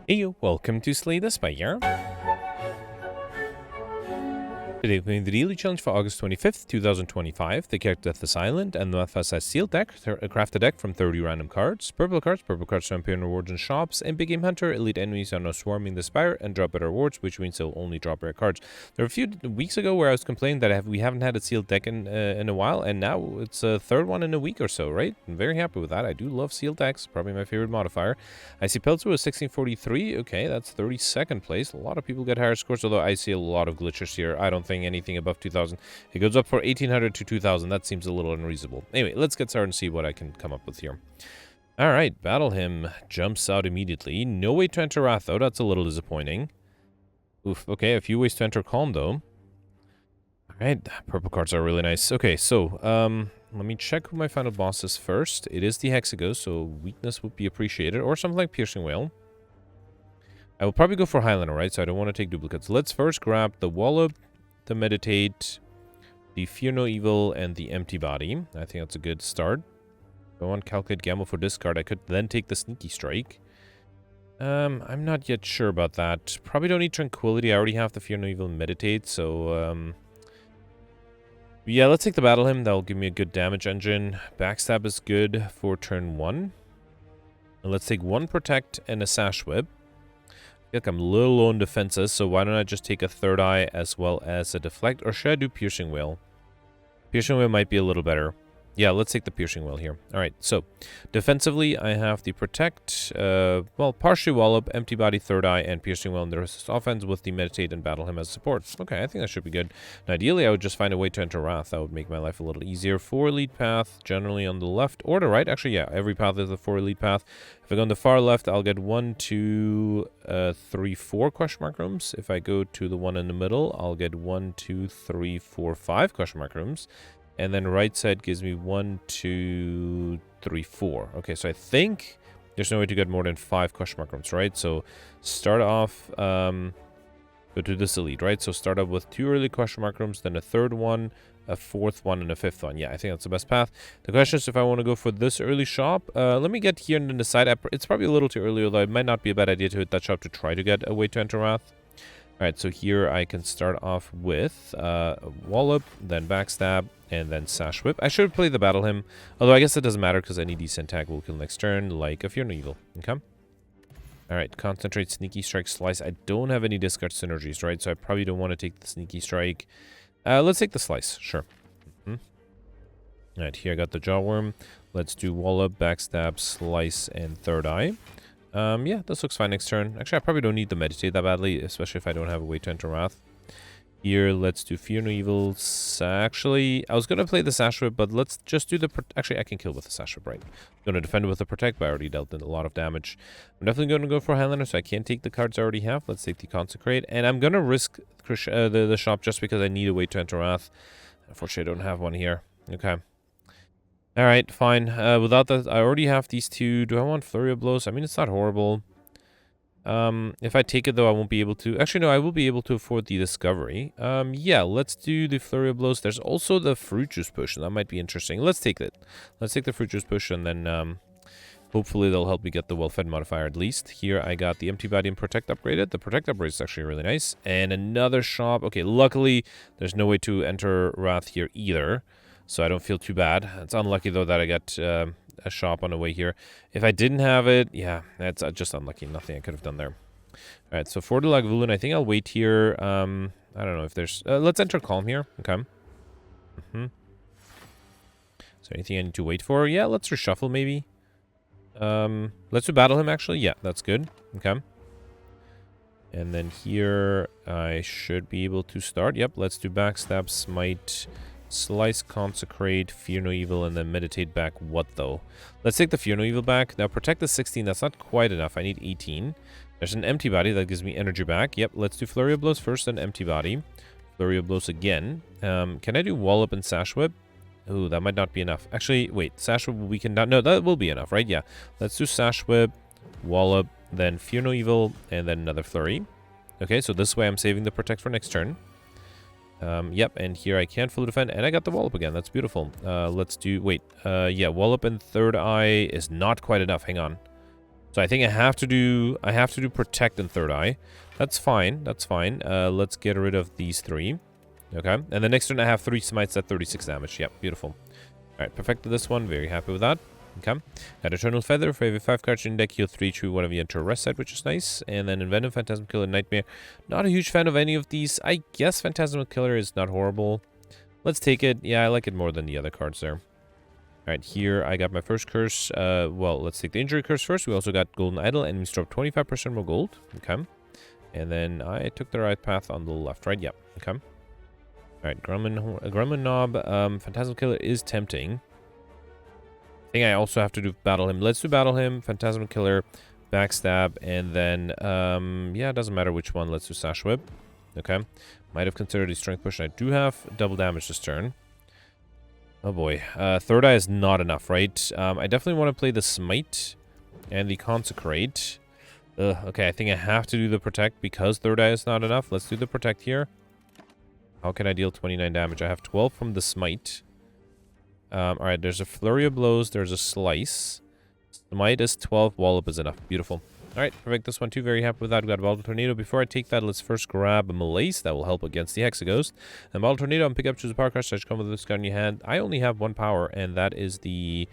Hey, welcome to Slay the Spire. Today we're playing the daily challenge for August 25th, 2025. The character death is silent, and the modifiers has sealed deck. Craft a deck from 30 random cards. Purple cards to appear in rewards in shops. And Big Game Hunter, elite enemies are now swarming the Spire and drop better rewards, which means they'll only drop rare cards. There were a few weeks ago where I was complaining that we haven't had a sealed deck in a while, and now it's a third one in a week or so, right? I'm very happy with that. I do love sealed decks, probably my favorite modifier. I see Peltzer was 1643. Okay, that's 32nd place. A lot of people get higher scores, although I see a lot of glitches here. I don't think anything above 2000. It goes up for 1800 to 2000. That seems a little unreasonable. Anyway, let's get started and see what I can come up with here. All right, Battle Him jumps out immediately. No way to enter Wrath, though. That's a little disappointing. Oof, okay, a few ways to enter Calm, though. All right, purple cards are really nice. Okay, so, let me check who my final boss is first. It is the Hexaghost, so weakness would be appreciated, or something like Piercing Whale. I will probably go for Highlander, right? So I don't want to take duplicates. Let's first grab the Wallop, the Meditate, the Fear No Evil, and the Empty Body. I think that's a good start. If I want Calculate Gamble for discard, I could then take the Sneaky Strike. I'm not yet sure about that. Probably don't need Tranquility. I already have the Fear No Evil and Meditate, so, yeah, let's take the Battle Hymn. That'll give me a good damage engine. Backstab is good for turn 1. And let's take 1 Protect and a Sash Whip. I feel like I'm a little low on defenses, so why don't I just take a Third Eye as well as a Deflect? Or should I do Piercing Whale? Piercing Whale might be a little better. Yeah, let's take the Piercing Whale here. Alright, so defensively, I have the Protect, well, partially Wallop, Empty Body, Third Eye, and Piercing Whale in the rest offense with the Meditate and Battle Him as support. Okay, I think that should be good. And ideally, I would just find a way to enter Wrath. That would make my life a little easier. 4 lead path, generally on the left or the right. Actually, yeah, every path is a 4 lead path. If I go on the far left, I'll get 1, 2, 3, 4 question mark rooms. If I go to the one in the middle, I'll get 1, 2, 3, 4, 5 question mark rooms. And then right side gives me 1, 2, 3, 4. Okay, so I think there's no way to get more than 5 question mark rooms, right? So start off, go to this elite, right? So start off with 2 early question mark rooms, then a third one, a fourth one, and a fifth one. Yeah, I think that's the best path. The question is if I want to go for this early shop. Let me get here and then decide. It's probably a little too early, although it might not be a bad idea to hit that shop to try to get a way to enter Wrath. Alright, so here I can start off with Wallop, then Backstab, and then Sash Whip. I should play the Battle Hymn, although I guess it doesn't matter because any decent tag will kill next turn, like a Fear No Evil. Okay? Alright, Concentrate, Sneaky Strike, Slice. I don't have any discard synergies, right? So I probably don't want to take the Sneaky Strike. Let's take the Slice, sure. Alright, here I got the Jawworm. Let's do Wallop, Backstab, Slice, and Third Eye. Yeah, this looks fine next turn. Actually, I probably don't need to Meditate that badly, especially if I don't have a way to enter Wrath. Here, let's do Fear No Evil. Actually, I was going to play the Sash Whip, but let's just do the... Actually, I can kill with the Sash Whip, right? I'm going to defend with the Protect, but I already dealt in a lot of damage. I'm definitely going to go for Highlander, so I can't take the cards I already have. Let's take the Consecrate. And I'm going to risk the shop just because I need a way to enter Wrath. Unfortunately, I don't have one here. Okay. Alright, fine. Without that, I already have these 2. Do I want Flurry of Blows? I mean, it's not horrible. If I take it, though, I won't be able to... Actually, no, I will be able to afford the Discovery. Yeah, let's do the Flurry of Blows. There's also the Fruit Juice Potion. That might be interesting. Let's take it. Let's take the Fruit Juice Potion, and then hopefully they'll help me get the Well-Fed modifier at least. Here, I got the Empty Body and Protect upgraded. The Protect upgrade is actually really nice. And another shop. Okay, luckily, there's no way to enter Wrath here either. So I don't feel too bad. It's unlucky, though, that I got a shop on the way here. If I didn't have it, yeah, that's just unlucky. Nothing I could have done there. All right, so for the Lagavulin, I think I'll wait here. I don't know if there's... let's enter Calm here. Okay. Is there anything I need to wait for? Yeah, let's reshuffle, maybe. Let's do Battle Him, actually. Yeah, that's good. Okay. And then here, I should be able to start. Yep, let's do Backstab, Smite... Slice, Consecrate, Fear No Evil, and then Meditate back what, though? Let's take the Fear No Evil back. Now, Protect the 16. That's not quite enough. I need 18. There's an Empty Body. That gives me energy back. Yep, let's do Flurry of Blows first, then Empty Body. Flurry of Blows again. Can I do Wallop and Sash Whip? Ooh, that might not be enough. Actually, wait. Sash Whip, we can... No, that will be enough, right? Yeah. Let's do Sash Whip, Wallop, then Fear No Evil, and then another Flurry. Okay, so this way I'm saving the Protect for next turn. Yep, and here I can fully defend, and I got the Wallop again. That's beautiful. Let's do... Wait. Yeah, Wallop and Third Eye is not quite enough. Hang on. So I think I have to do protect and third eye. That's fine. That's fine. Let's get rid of these 3. Okay. And the next turn I have 3 smites at 36 damage. Yep, beautiful. Alright, perfected this one. Very happy with that. Okay. Got Eternal Feather. For every 5 cards in deck, heal 3 true whenever you enter a rest side, which is nice. And then Envenom, Phantasm Killer, Nightmare. Not a huge fan of any of these. I guess Phantasm Killer is not horrible. Let's take it. Yeah, I like it more than the other cards there. Alright, here I got my first curse. Well, let's take the injury curse first. We also got Golden Idol. Enemies drop 25% more gold. Okay. And then I took the right path on the left, right? Yep. Okay. Alright, Grumman Knob. Phantasm Killer is tempting. I think I also have to do Battle Him. Let's do Battle Him, Phantasm Killer, Backstab, and then, yeah, it doesn't matter which one. Let's do Sash Whip. Okay. Might have considered a Strength Push, and I do have double damage this turn. Oh boy. Third Eye is not enough, right? I definitely want to play the Smite and the Consecrate. Okay, I think I have to do the Protect because Third Eye is not enough. Let's do the Protect here. How can I deal 29 damage? I have 12 from the Smite. Alright, there's a Flurry of Blows. There's a Slice. Smite is 12. Wallop is enough. Beautiful. Alright, perfect. This one too. Very happy with that. We got Bottle Tornado. Before I take that, let's first grab a Malaise. That will help against the Hexaghost. And Bottle Tornado, and pick up, choose a power card. Start come with this card in your hand. I only have 1 power, and that is the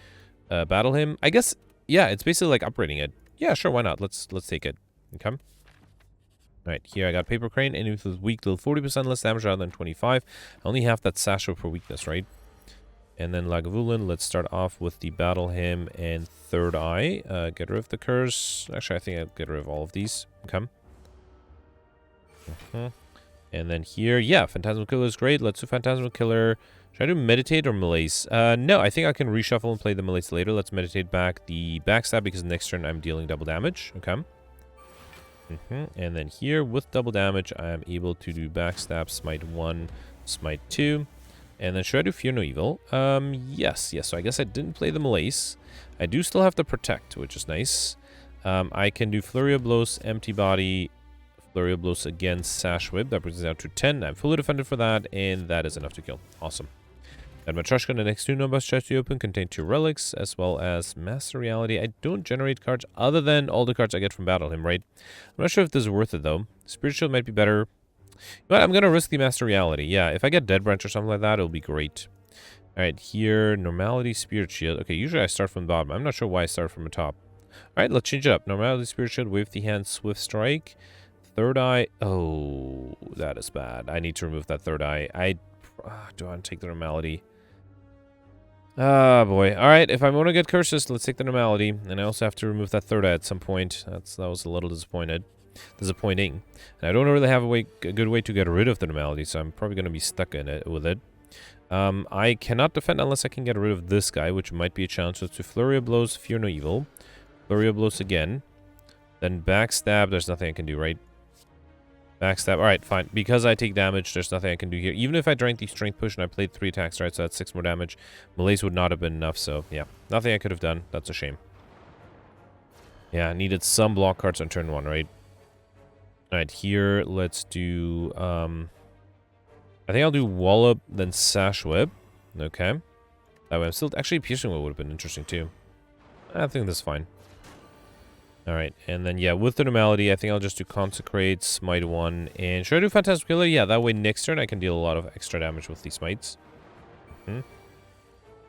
Battle Him. I guess, yeah, it's basically like upgrading it. Yeah, sure, why not? Let's take it. Okay. Alright, here I got Paper Crane. Enemies with weak deal 40% less damage rather than 25. I only have that Sasho for weakness, right? And then Lagavulin, let's start off with the Battle Hymn and Third Eye. Get rid of the Curse. Actually, I think I'll get rid of all of these. Okay. And then here, yeah, Phantasmal Killer is great. Let's do Phantasmal Killer. Should I do Meditate or Malaise? No, I think I can reshuffle and play the Malaise later. Let's Meditate back the Backstab because next turn I'm dealing double damage. Okay. And then here, with double damage, I am able to do Backstab, Smite 1, Smite 2. And then should I do Fear No Evil? Yes. So I guess I didn't play the Malaise. I do still have to Protect, which is nice. I can do Flurry of Blows, Empty Body, Flurry of Blows again, Sash Whip. That brings it down to 10. I'm fully defended for that, and that is enough to kill. Awesome. And Matryoshka, the next 2 numbers chest you open contain 2 relics, as well as Master Reality. I don't generate cards other than all the cards I get from Battle Hymn, right? I'm not sure if this is worth it, though. Spirit Shield might be better. But I'm going to risk the Master Reality. Yeah, if I get Dead Branch or something like that, it'll be great. Alright, here, Normality, Spirit Shield. Okay, usually I start from the bottom. I'm not sure why I start from the top. Alright, let's change it up. Normality, Spirit Shield, Wave the Hand, Swift Strike. Third Eye. Oh, that is bad. I need to remove that Third Eye. Do I want to take the Normality? Ah, boy. Alright, if I want to get curses, let's take the Normality. And I also have to remove that Third Eye at some point. That was a little disappointing. And I don't really have a good way to get rid of the Normality, so I'm probably going to be stuck in it with it. I cannot defend unless I can get rid of this guy, which might be a challenge. So to Flurry of Blows, Fear No Evil. Flurry of Blows again. Then Backstab, there's nothing I can do, right? Backstab, alright, fine. Because I take damage, there's nothing I can do here. Even if I drank the Strength Push and I played 3 attacks, right, so that's 6 more damage. Malaise would not have been enough, so yeah. Nothing I could have done. That's a shame. Yeah, I needed some block cards on turn 1, right? Alright, here, let's do, I think I'll do Wallop, then Sash Whip. Okay. That way I'm still, actually, Piercing Whip would have been interesting, too. I think that's fine. Alright, and then, yeah, with the Normality, I think I'll just do Consecrate, Smite 1, and should I do Phantasmal Killer? Yeah, that way next turn I can deal a lot of extra damage with these Smites.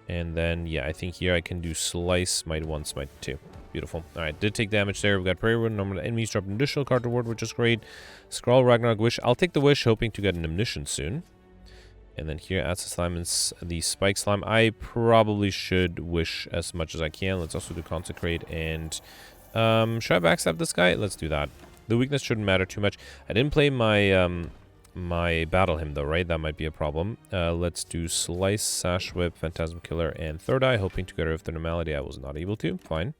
And then, yeah, I think here I can do Slice, Smite 1, Smite 2. Beautiful. Alright, did take damage there. We've got Prayer Wound, normal enemies drop an additional card reward, which is great. Scrawl, Ragnarok, Wish. I'll take the Wish, hoping to get an Omniscience soon. And then here, Acid Slime and the Spike Slime. I probably should Wish as much as I can. Let's also do Consecrate and... should I backstab this guy? Let's do that. The weakness shouldn't matter too much. I didn't play my my Battle Hymn though, right? That might be a problem. Let's do Slice, Sash Whip, Phantasm Killer, and Third Eye, hoping to get rid of the Normality. I was not able to. Fine.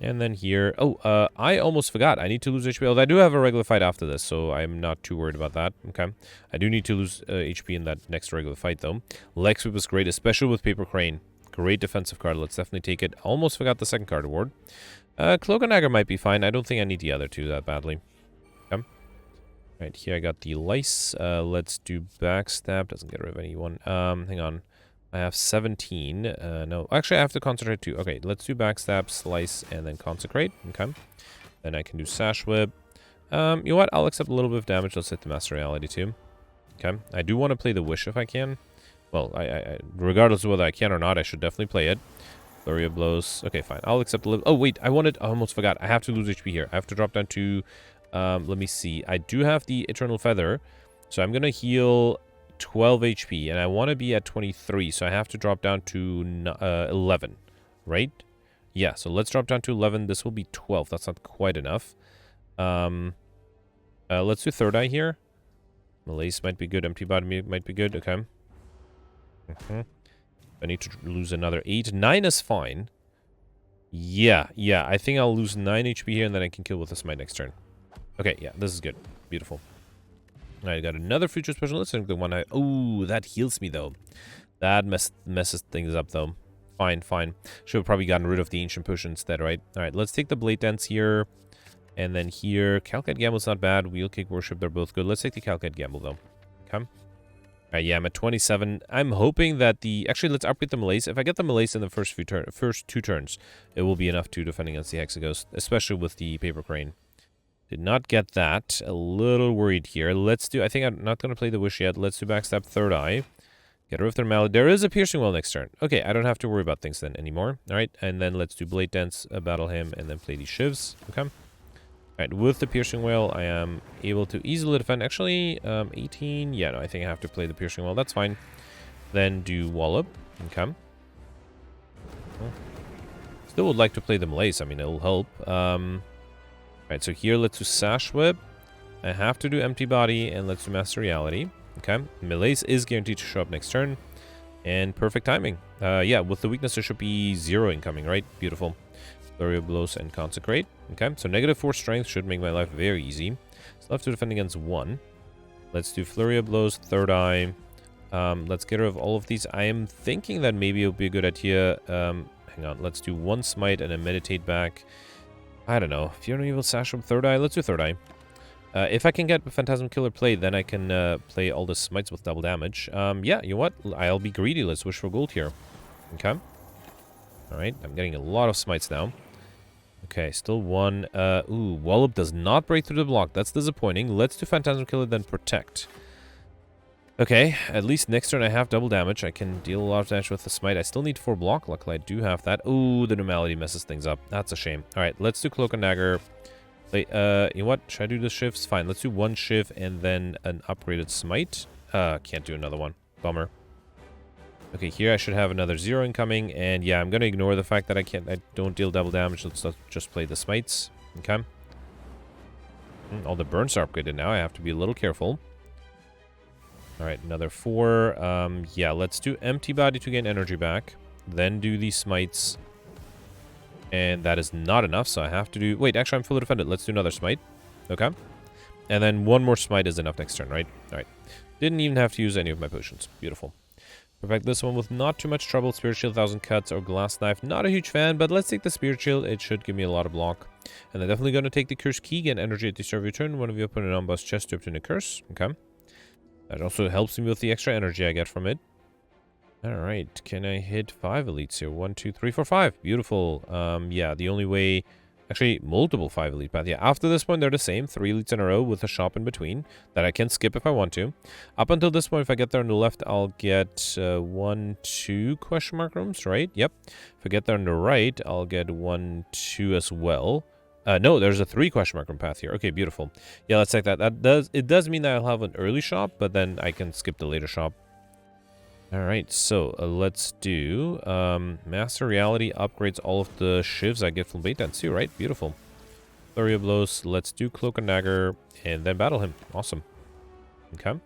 And then here... Oh, I almost forgot. I need to lose HP. Although I do have a regular fight after this, so I'm not too worried about that. Okay. I do need to lose HP in that next regular fight, though. Leg Sweep is great, especially with Paper Crane. Great defensive card. Let's definitely take it. Almost forgot the second card award. Cloak and Dagger might be fine. I don't think I need the other two that badly. Okay. Right, here I got the Lice. Let's do Backstab. Doesn't get rid of anyone. Hang on. I have 17. No, actually I have to concentrate too. Okay, let's do backstab, slice, and then consecrate. Okay. Then I can do sash whip. You know what? I'll accept a little bit of damage. Let's hit the master reality too. Okay. I do want to play the wish if I can. Well, I regardless of whether I can or not, I should definitely play it. Flurry of blows. Okay, fine. I'll accept a little. Oh wait, I almost forgot. I have to lose HP here. I have to drop down to. Let me see. I do have the eternal feather, so I'm gonna heal 12 HP, and I want to be at 23, so I have to drop down to 11, right? Yeah, so let's drop down to 11. This will be 12. That's not quite enough. Let's do third eye here. Malaise might be good. Empty body might be good. Okay. I need to lose another 8. 9 is fine. Yeah. I think I'll lose 9 HP here, and then I can kill with a smite next turn. Okay, yeah, this is good. Beautiful. I got another future special. Let's think the one I... Oh, that heals me, though. That messes things up, though. Fine. Should have probably gotten rid of the ancient push instead, right? Alright, let's take the blade dance here. And then here, Calcite Gamble's not bad. Wheel Kick Worship, they're both good. Let's take the Calcite Gamble, though. Okay. Alright, yeah, I'm at 27. I'm hoping that the... Actually, let's upgrade the Malaise. If I get the Malaise in the first 2 turns, it will be enough to defend against the Hexaghost, especially with the Paper Crane. Did not get that. A little worried here. Let's do... I think I'm not going to play the Wish yet. Let's do Backstab Third Eye. Get rid of their Mallet. There is a Piercing Well next turn. Okay, I don't have to worry about things then anymore. Alright, and then let's do Blade Dance, battle him, and then play these Shivs. Okay. Alright, with the Piercing Well, I am able to easily defend. Actually, 18... Yeah, no, I think I have to play the Piercing Well. That's fine. Then do Wallop. Okay. Still would like to play the Malaise. I mean, it'll help. Alright, so here, let's do Sash Whip. I have to do Empty Body, and let's do Master Reality. Okay. Malaise is guaranteed to show up next turn. And perfect timing. Yeah, with the weakness, there should be 0 incoming, right? Beautiful. Flurry of Blows and Consecrate. Okay, so -4 strength should make my life very easy. Still have to defend against 1. Let's do Flurry of Blows, Third Eye. Let's get rid of all of these. I am thinking that maybe it would be a good idea. Hang on, let's do 1 Smite and then Meditate back. I don't know. Fear no Evil, Sash Up, Third Eye. Let's do Third Eye. If I can get Phantasm Killer played, then I can play all the Smites with double damage. Yeah, you know what? I'll be greedy. Let's wish for gold here. Okay. Alright, I'm getting a lot of Smites now. Okay, still 1. Ooh, Wallop does not break through the block. That's disappointing. Let's do Phantasm Killer, then Protect. Okay, at least next turn I have double damage. I can deal a lot of damage with the Smite. I still need 4 block. Luckily, I do have that. Ooh, the Normality messes things up. That's a shame. Alright, let's do Cloak and Dagger. You know what? Should I do the shifts? Fine, let's do 1 shift and then an upgraded Smite. Can't do another one. Bummer. Okay, here I should have another 0 incoming, and yeah, I'm gonna ignore the fact that I don't deal double damage. Let's just play the Smites. Okay. All the burns are upgraded now. I have to be a little careful. Alright, another 4. Yeah, let's do Empty Body to gain energy back. Then do the Smites. And that is not enough, so I have to do... Wait, actually, I'm fully defended. Let's do another Smite. Okay. And then 1 more Smite is enough next turn, right? Alright. Didn't even have to use any of my potions. Beautiful. Perfect this one with not too much trouble. Spirit Shield, 1000 Cuts, or Glass Knife. Not a huge fan, but let's take the Spirit Shield. It should give me a lot of block. And I'm definitely going to take the Curse Key. Get energy at the start of your turn. One of you open an unbossed chest to obtain a curse. Okay. That also helps me with the extra energy I get from it. Alright, can I hit 5 elites here? 1, 2, 3, 4, 5. Beautiful. Yeah, the only way... Actually, multiple 5 elite paths. Yeah, after this point, they're the same. 3 elites in a row with a shop in between that I can skip if I want to. Up until this point, if I get there on the left, I'll get 1, 2 question mark rooms, right? Yep. If I get there on the right, I'll get 1, 2 as well. No, there's a 3 question mark room path here. Okay, beautiful. Yeah, let's take that. It does mean that I'll have an early shop, but then I can skip the later shop. Alright, so let's do Master Reality upgrades all of the shivs I get from Blade Dance too, right? Beautiful. Flurry of Blows, let's do Cloak and Dagger, and then battle him. Awesome. Okay.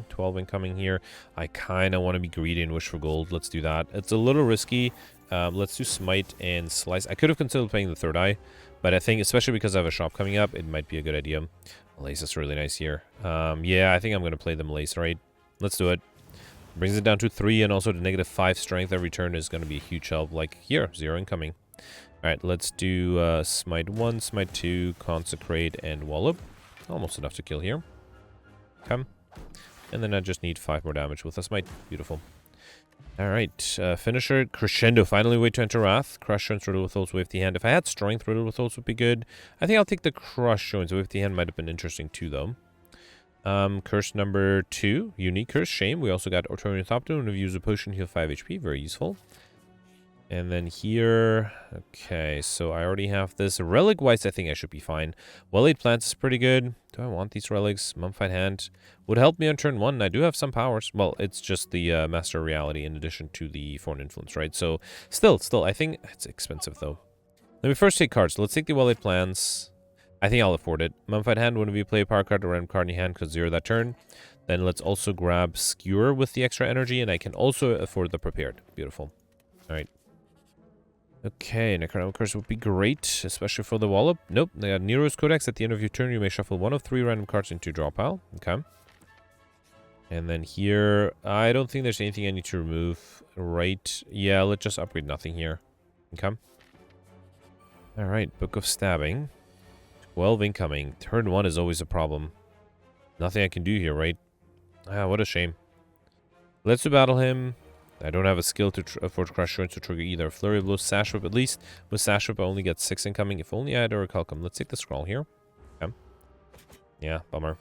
12 incoming here. I kind of want to be greedy and wish for gold. Let's do that. It's a little risky. Let's do Smite and Slice. I could have considered playing the Third Eye, but I think, especially because I have a shop coming up, it might be a good idea. Malaise is really nice here. Yeah, I think I'm going to play the Malaise, right? Let's do it. Brings it down to 3, and also the -5 strength every turn is going to be a huge help. Like here, 0 incoming. Alright, let's do Smite 1, Smite 2, Consecrate, and Wallop. Almost enough to kill here. Okay. And then I just need 5 more damage with a smite. Beautiful. Alright, finisher, Crescendo, finally way to enter Wrath. Crush Joints riddled with Holes, Wave the Hand. If I had Strength, riddled with Holes would be good. I think I'll take the Crush Joints. Wave the Hand might have been interesting too, though. Curse number 2, Unique Curse, Shame. We also got Autorian Thopter. When we use a potion, heal 5 HP, very useful. And then here, okay, so I already have this. Relic-wise, I think I should be fine. Well-Laid Plants is pretty good. Do I want these relics? Mummified Hand would help me on turn 1. I do have some powers. Well, it's just the Master of Reality in addition to the Foreign Influence, right? So, still, I think it's expensive, though. Let me first take cards. Let's take the Well-Laid Plants. I think I'll afford it. Mummified Hand, whenever you play a power card or random card in your hand, could 0 that turn. Then let's also grab Skewer with the extra energy, and I can also afford the Prepared. Beautiful. All right. Okay, Necronomic Curse would be great, especially for the Wallop. Nope, they got Nero's Codex. At the end of your turn, you may shuffle 1 of 3 random cards into draw pile. Okay. And then here, I don't think there's anything I need to remove. Right. Yeah, let's just upgrade nothing here. Okay. Alright, Book of Stabbing. 12 incoming. Turn 1 is always a problem. Nothing I can do here, right? Ah, what a shame. Let's battle him. I don't have a skill to for Crush Joints to trigger either. Flurry of Blows, Sash Whip, at least. With Sash Whip, I only get 6 incoming. If only I had Orichalcum. Let's take the scroll here. Okay. Yeah, bummer.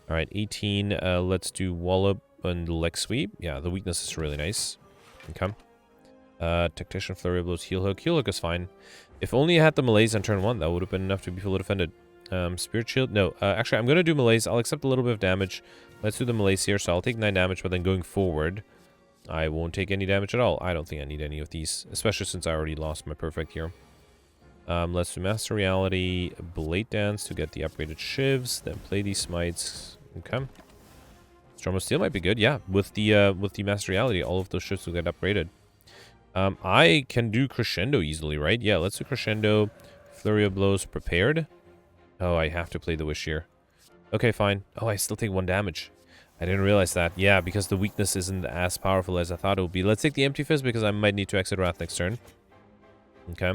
Alright, 18. Let's do Wallop and Leg Sweep. Yeah, the weakness is really nice. Okay. Tactician, Flurry of Blows, Heal Hook. Heal Hook is fine. If only I had the Malaise on turn 1, that would have been enough to be fully defended. Spirit Shield. No, actually, I'm going to do Malaise. I'll accept a little bit of damage. Let's do the Malaise here. So I'll take 9 damage, but then going forward, I won't take any damage at all. I don't think I need any of these, especially since I already lost my perfect here. Let's do Master Reality, Blade Dance to get the upgraded shivs, then play these smites. Okay. Storm of Steel might be good, yeah. With the Master Reality, all of those shivs will get upgraded. I can do Crescendo easily, right? Yeah, let's do Crescendo, Flurry of Blows, Prepared. Oh, I have to play the Wish here. Okay, fine. Oh, I still take 1 damage. I didn't realize that. Yeah, because the weakness isn't as powerful as I thought it would be. Let's take the Empty Fist because I might need to exit Wrath next turn. Okay.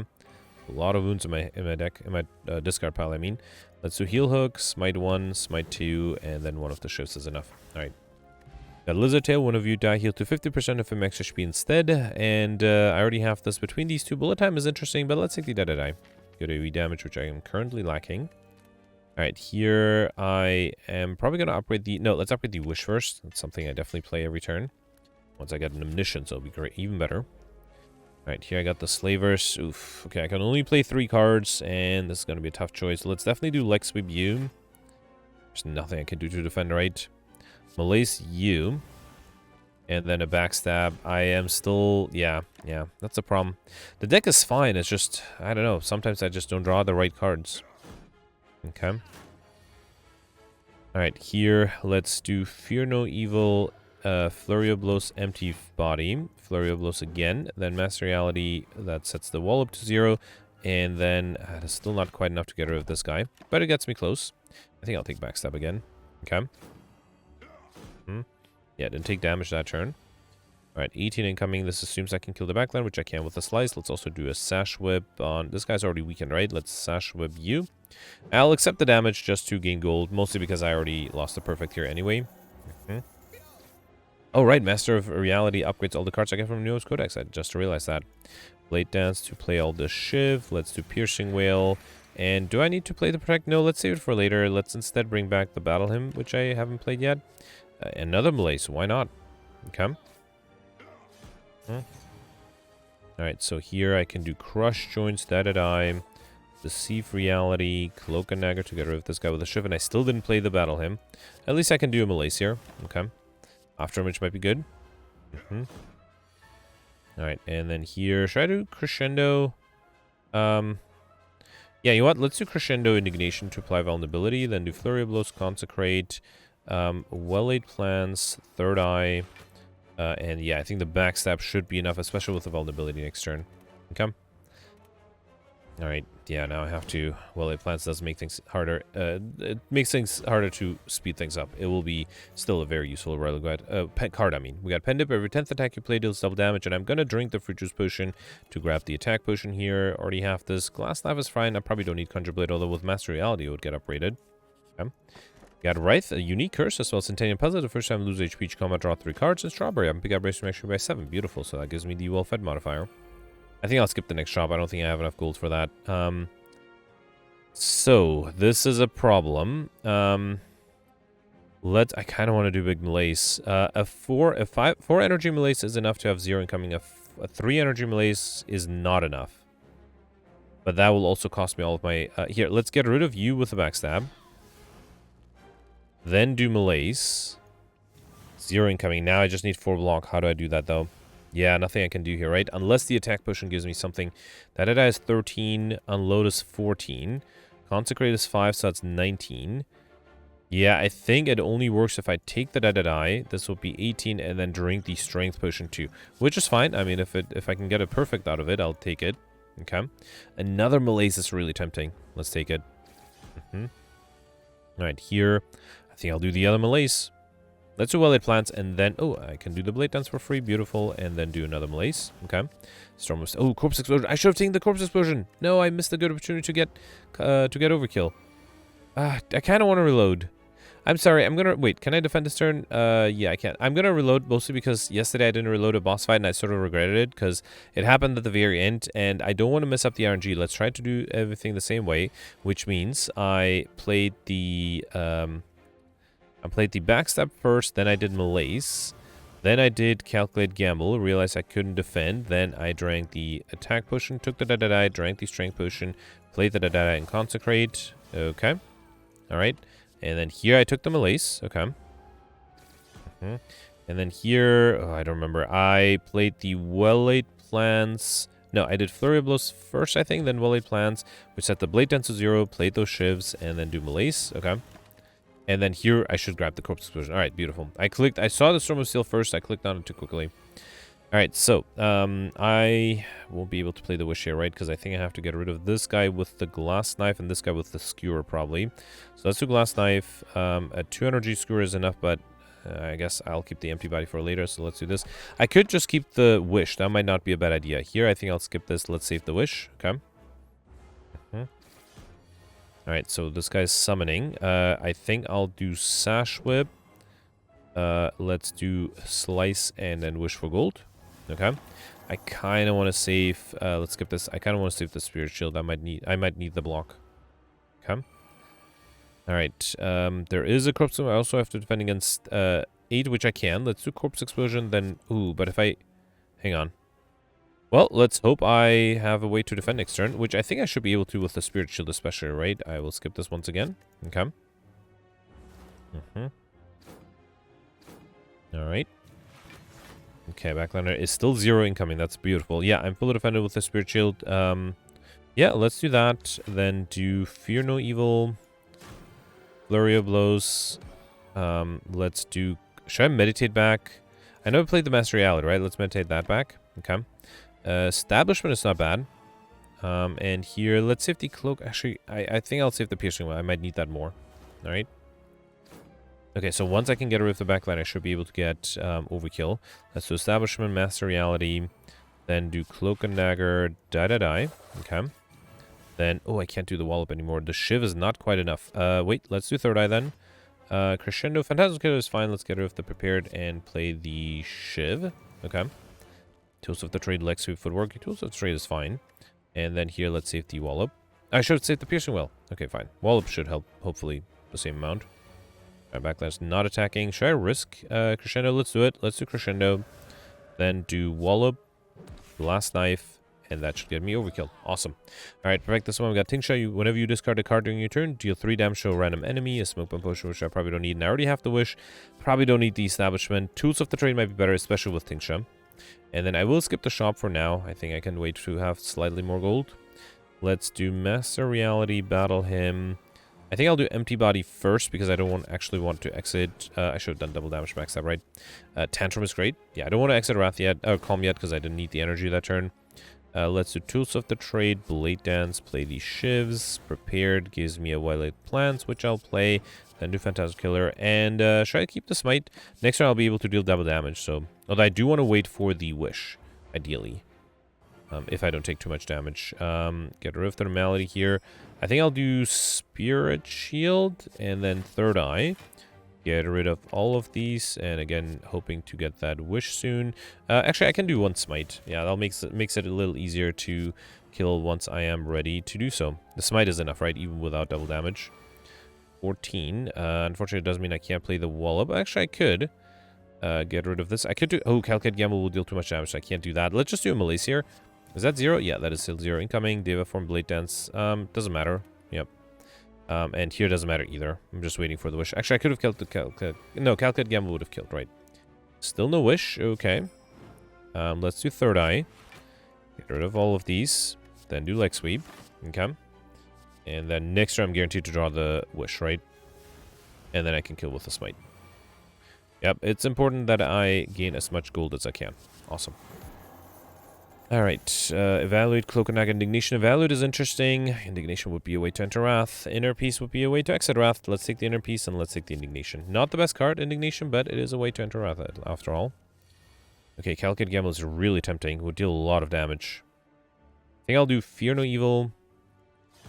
A lot of wounds in my deck, in my discard pile, I mean. Let's do Heal Hook, Smite 1, Smite 2, and then 1 of the shifts is enough. Alright. Got Lizard Tail. One of you die, heal to 50% of him max HP instead. And I already have this between these two. Bullet Time is interesting, but let's take the Dead Die. Go to AoE damage, which I am currently lacking. Alright, here I am probably going to upgrade the... No, let's upgrade the Wish first. That's something I definitely play every turn. Once I get an Omniscience, it'll be great, even better. Alright, here I got the Slavers. Oof. Okay, I can only play 3 cards, and this is going to be a tough choice. Let's definitely do Leg Sweep you. There's nothing I can do to defend, right? Malaise you. And then a Backstab. I am still... Yeah, that's a problem. The deck is fine, it's just... I don't know, sometimes I just don't draw the right cards. Okay. Alright, here, let's do Fear No Evil, Flurry of Blows, Empty Body, Flurry of Blows again, then Master Reality, that sets the wall up to 0, and then, it's still not quite enough to get rid of this guy, but it gets me close. I think I'll take Backstab again. Okay. Yeah, didn't take damage that turn. Alright, 18 incoming. This assumes I can kill the backline, which I can with a Slice. Let's also do a Sash Whip on... This guy's already weakened, right? Let's Sash Whip you. I'll accept the damage just to gain gold, mostly because I already lost the perfect here anyway. Oh, right, Master of Reality upgrades all the cards I get from Nero's Codex. I just realized that. Blade Dance to play all the Shiv. Let's do Piercing Wail. And do I need to play the Protect? No, let's save it for later. Let's instead bring back the Battle Hymn, which I haven't played yet. Another Malaise, why not? Okay. Alright, so here I can do Crush Joints, Die, Deceive Reality, Cloak and Dagger to get rid of this guy with a Shiv, and I still didn't play the Battle Hymn. At least I can do a Malaise here. Okay. Afterimage might be good. Alright, and then here, should I do Crescendo? Yeah, you know what? Let's do Crescendo Indignation to apply Vulnerability, then do Flurry of Blows, Consecrate, Well-Laid Plans, Third Eye, and yeah, I think the Backstab should be enough, especially with the Vulnerability next turn. Okay. Alright, yeah, now I have to... Well-Laid Plans does make things harder. It makes things harder to speed things up. It will be still a very useful relic card, I mean. We got Pen Dip. Every 10th attack you play deals double damage, and I'm going to drink the Fruit Juice Potion to grab the attack potion here. Already have this. Glass Knife is fine. I probably don't need Conjure Blade, although with Master Reality it would get upgraded. Okay. Got Wraith, a unique curse, as well as Centennial Puzzle. The first time I lose HP each combat, draw 3 cards. And Strawberry, I can pick up Race Reaction by 7. Beautiful, so that gives me the well-fed modifier. I think I'll skip the next shop. I don't think I have enough gold for that. So, this is a problem. I kind of want to do big malaise. A 4 energy malaise is enough to have 0 incoming. A 3 energy malaise is not enough. But that will also cost me all of my... here, let's get rid of you with the backstab. Then do malaise. 0 incoming. Now I just need 4 block. How do I do that, though? Yeah, nothing I can do here, right? Unless the attack potion gives me something. That is 13. Unload is 14. Consecrate is 5, so that's 19. Yeah, I think it only works if I take the Dadadai. This will be 18, and then drink the strength potion too. Which is fine. I mean, if I can get a perfect out of it, I'll take it. Okay. Another malaise is really tempting. Let's take it. Alright, here... I think I'll do the other malaise. Let's do well-laid plants, and then... Oh, I can do the blade dance for free. Beautiful. And then do another malaise. Okay. Storm of... Oh, corpse explosion. I should have taken the corpse explosion. No, I missed a good opportunity to get overkill. I kind of want to reload. I'm sorry. I'm gonna... Wait, can I defend this turn? Yeah, I can. I'm gonna reload mostly because yesterday I didn't reload a boss fight, and I sort of regretted it because it happened at the very end, and I don't want to mess up the RNG. Let's try to do everything the same way, which means I played the... I played the backstab first, then I did malaise, then I did calculate gamble, realized I couldn't defend, then I drank the attack potion, took the da-da-da, drank the strength potion, played the da-da-da and consecrate, okay, alright, and then here I took the malaise, okay, and then here, oh, I don't remember, I played the well-laid plans, no, I did Flurry of Blows first, I think, then well-laid plans, which set the blade dance to 0, played those shivs, and then do malaise, okay. And then here, I should grab the corpse explosion. Alright, beautiful. I saw the Storm of Steel first. I clicked on it too quickly. Alright, so, I won't be able to play the Wish here, right? Because I think I have to get rid of this guy with the glass knife and this guy with the skewer, probably. So let's do glass knife. A 2 energy skewer is enough, but I guess I'll keep the empty body for later. So let's do this. I could just keep the Wish. That might not be a bad idea. Here, I think I'll skip this. Let's save the Wish. Okay. Alright, so this guy's summoning. I think I'll do Sash Whip. Let's do Slice and then Wish for Gold. Okay. I kind of want to save... let's skip this. I kind of want to save the Spirit Shield. I might need the block. Okay. Alright. There is a Corpse... I also have to defend against 8, which I can. Let's do Corpse Explosion, then... Ooh, but if I... Hang on. Well, let's hope I have a way to defend next turn, which I think I should be able to with the Spirit Shield especially, right? I will skip this once again. Okay. Alright. Okay, Backlander is still 0 incoming. That's beautiful. Yeah, I'm fully defended with the Spirit Shield. Yeah, let's do that. Then do Fear No Evil. Flurry of Blows. Let's do... Should I meditate back? I know I played the Master Reality, right? Let's meditate that back. Okay. Establishment is not bad. And here, let's save the cloak. Actually, I think I'll save the piercing one. I might need that more. Alright. Okay, so once I can get rid of the backline, I should be able to get overkill. Let's do establishment, master reality. Then do cloak and dagger, die. Okay. Then, oh, I can't do the wallop anymore. The shiv is not quite enough. Wait, let's do third eye then. Crescendo, Phantasm Killer is fine. Let's get rid of the prepared and play the shiv. Okay. Tools of the trade, leg sweep, footwork. Tools of the trade is fine. And then here, let's save the wallop. I should save the piercing well. Okay, fine. Wallop should help, hopefully, the same amount. Alright, backlash not attacking. Should I risk crescendo? Let's do it. Let's do crescendo. Then do wallop, blast knife, and that should get me overkill. Awesome. Alright, perfect. This one we got Tingsha. Whenever you discard a card during your turn, deal 3 damage to a random enemy. A smoke bomb potion, which I probably don't need, and I already have the wish. Probably don't need the establishment. Tools of the trade might be better, especially with Tingsha. And then I will skip the shop for now. I think I can wait to have slightly more gold. Let's do Master Reality, battle him. I think I'll do Empty Body first because I don't actually want to exit. I should have done double damage backstab, right? Tantrum is great. Yeah, I don't want to exit Wrath yet, or Calm yet because I didn't need the energy that turn. Let's do Tools of the Trade, Blade Dance, play these shivs. Prepared gives me a Wildlight Plants, which I'll play. Then do Phantasm Killer. And should I keep the Smite? Next turn I'll be able to deal double damage. So, although I do want to wait for the Wish, ideally. if I don't take too much damage. Get rid of the normality here. I think I'll do Spirit Shield and then Third Eye. Get rid of all of these, and again, hoping to get that Wish soon. Actually, I can do one Smite. Yeah, that makes it a little easier to kill once I am ready to do so. The Smite is enough, right? Even without double damage. 14. Unfortunately, it does mean I can't play the Wallop. Actually, I could get rid of this. I could do... Oh, Calculated Gamble will deal too much damage, so I can't do that. Let's just do a Malaise here. Is that 0? Yeah, that is still 0. Incoming. Deva Form Blade Dance. Doesn't matter. Yep. And here doesn't matter either. I'm just waiting for the Wish. Actually, I could have killed the No, Calculated Gamble would have killed, right? Still no Wish. Okay. Let's do Third Eye. Get rid of all of these. Then do Leg Sweep. Okay. And then next turn, I'm guaranteed to draw the Wish, right? And then I can kill with the Smite. Yep, it's important that I gain as much gold as I can. Awesome. Alright, evaluate Cloak and Naga Indignation. Evaluate is interesting. Indignation would be a way to enter Wrath. Inner Peace would be a way to exit Wrath. Let's take the Inner Peace and let's take the Indignation. Not the best card, Indignation, but it is a way to enter Wrath after all. Okay, Calculated Gamble is really tempting. Would deal a lot of damage. I think I'll do Fear No Evil,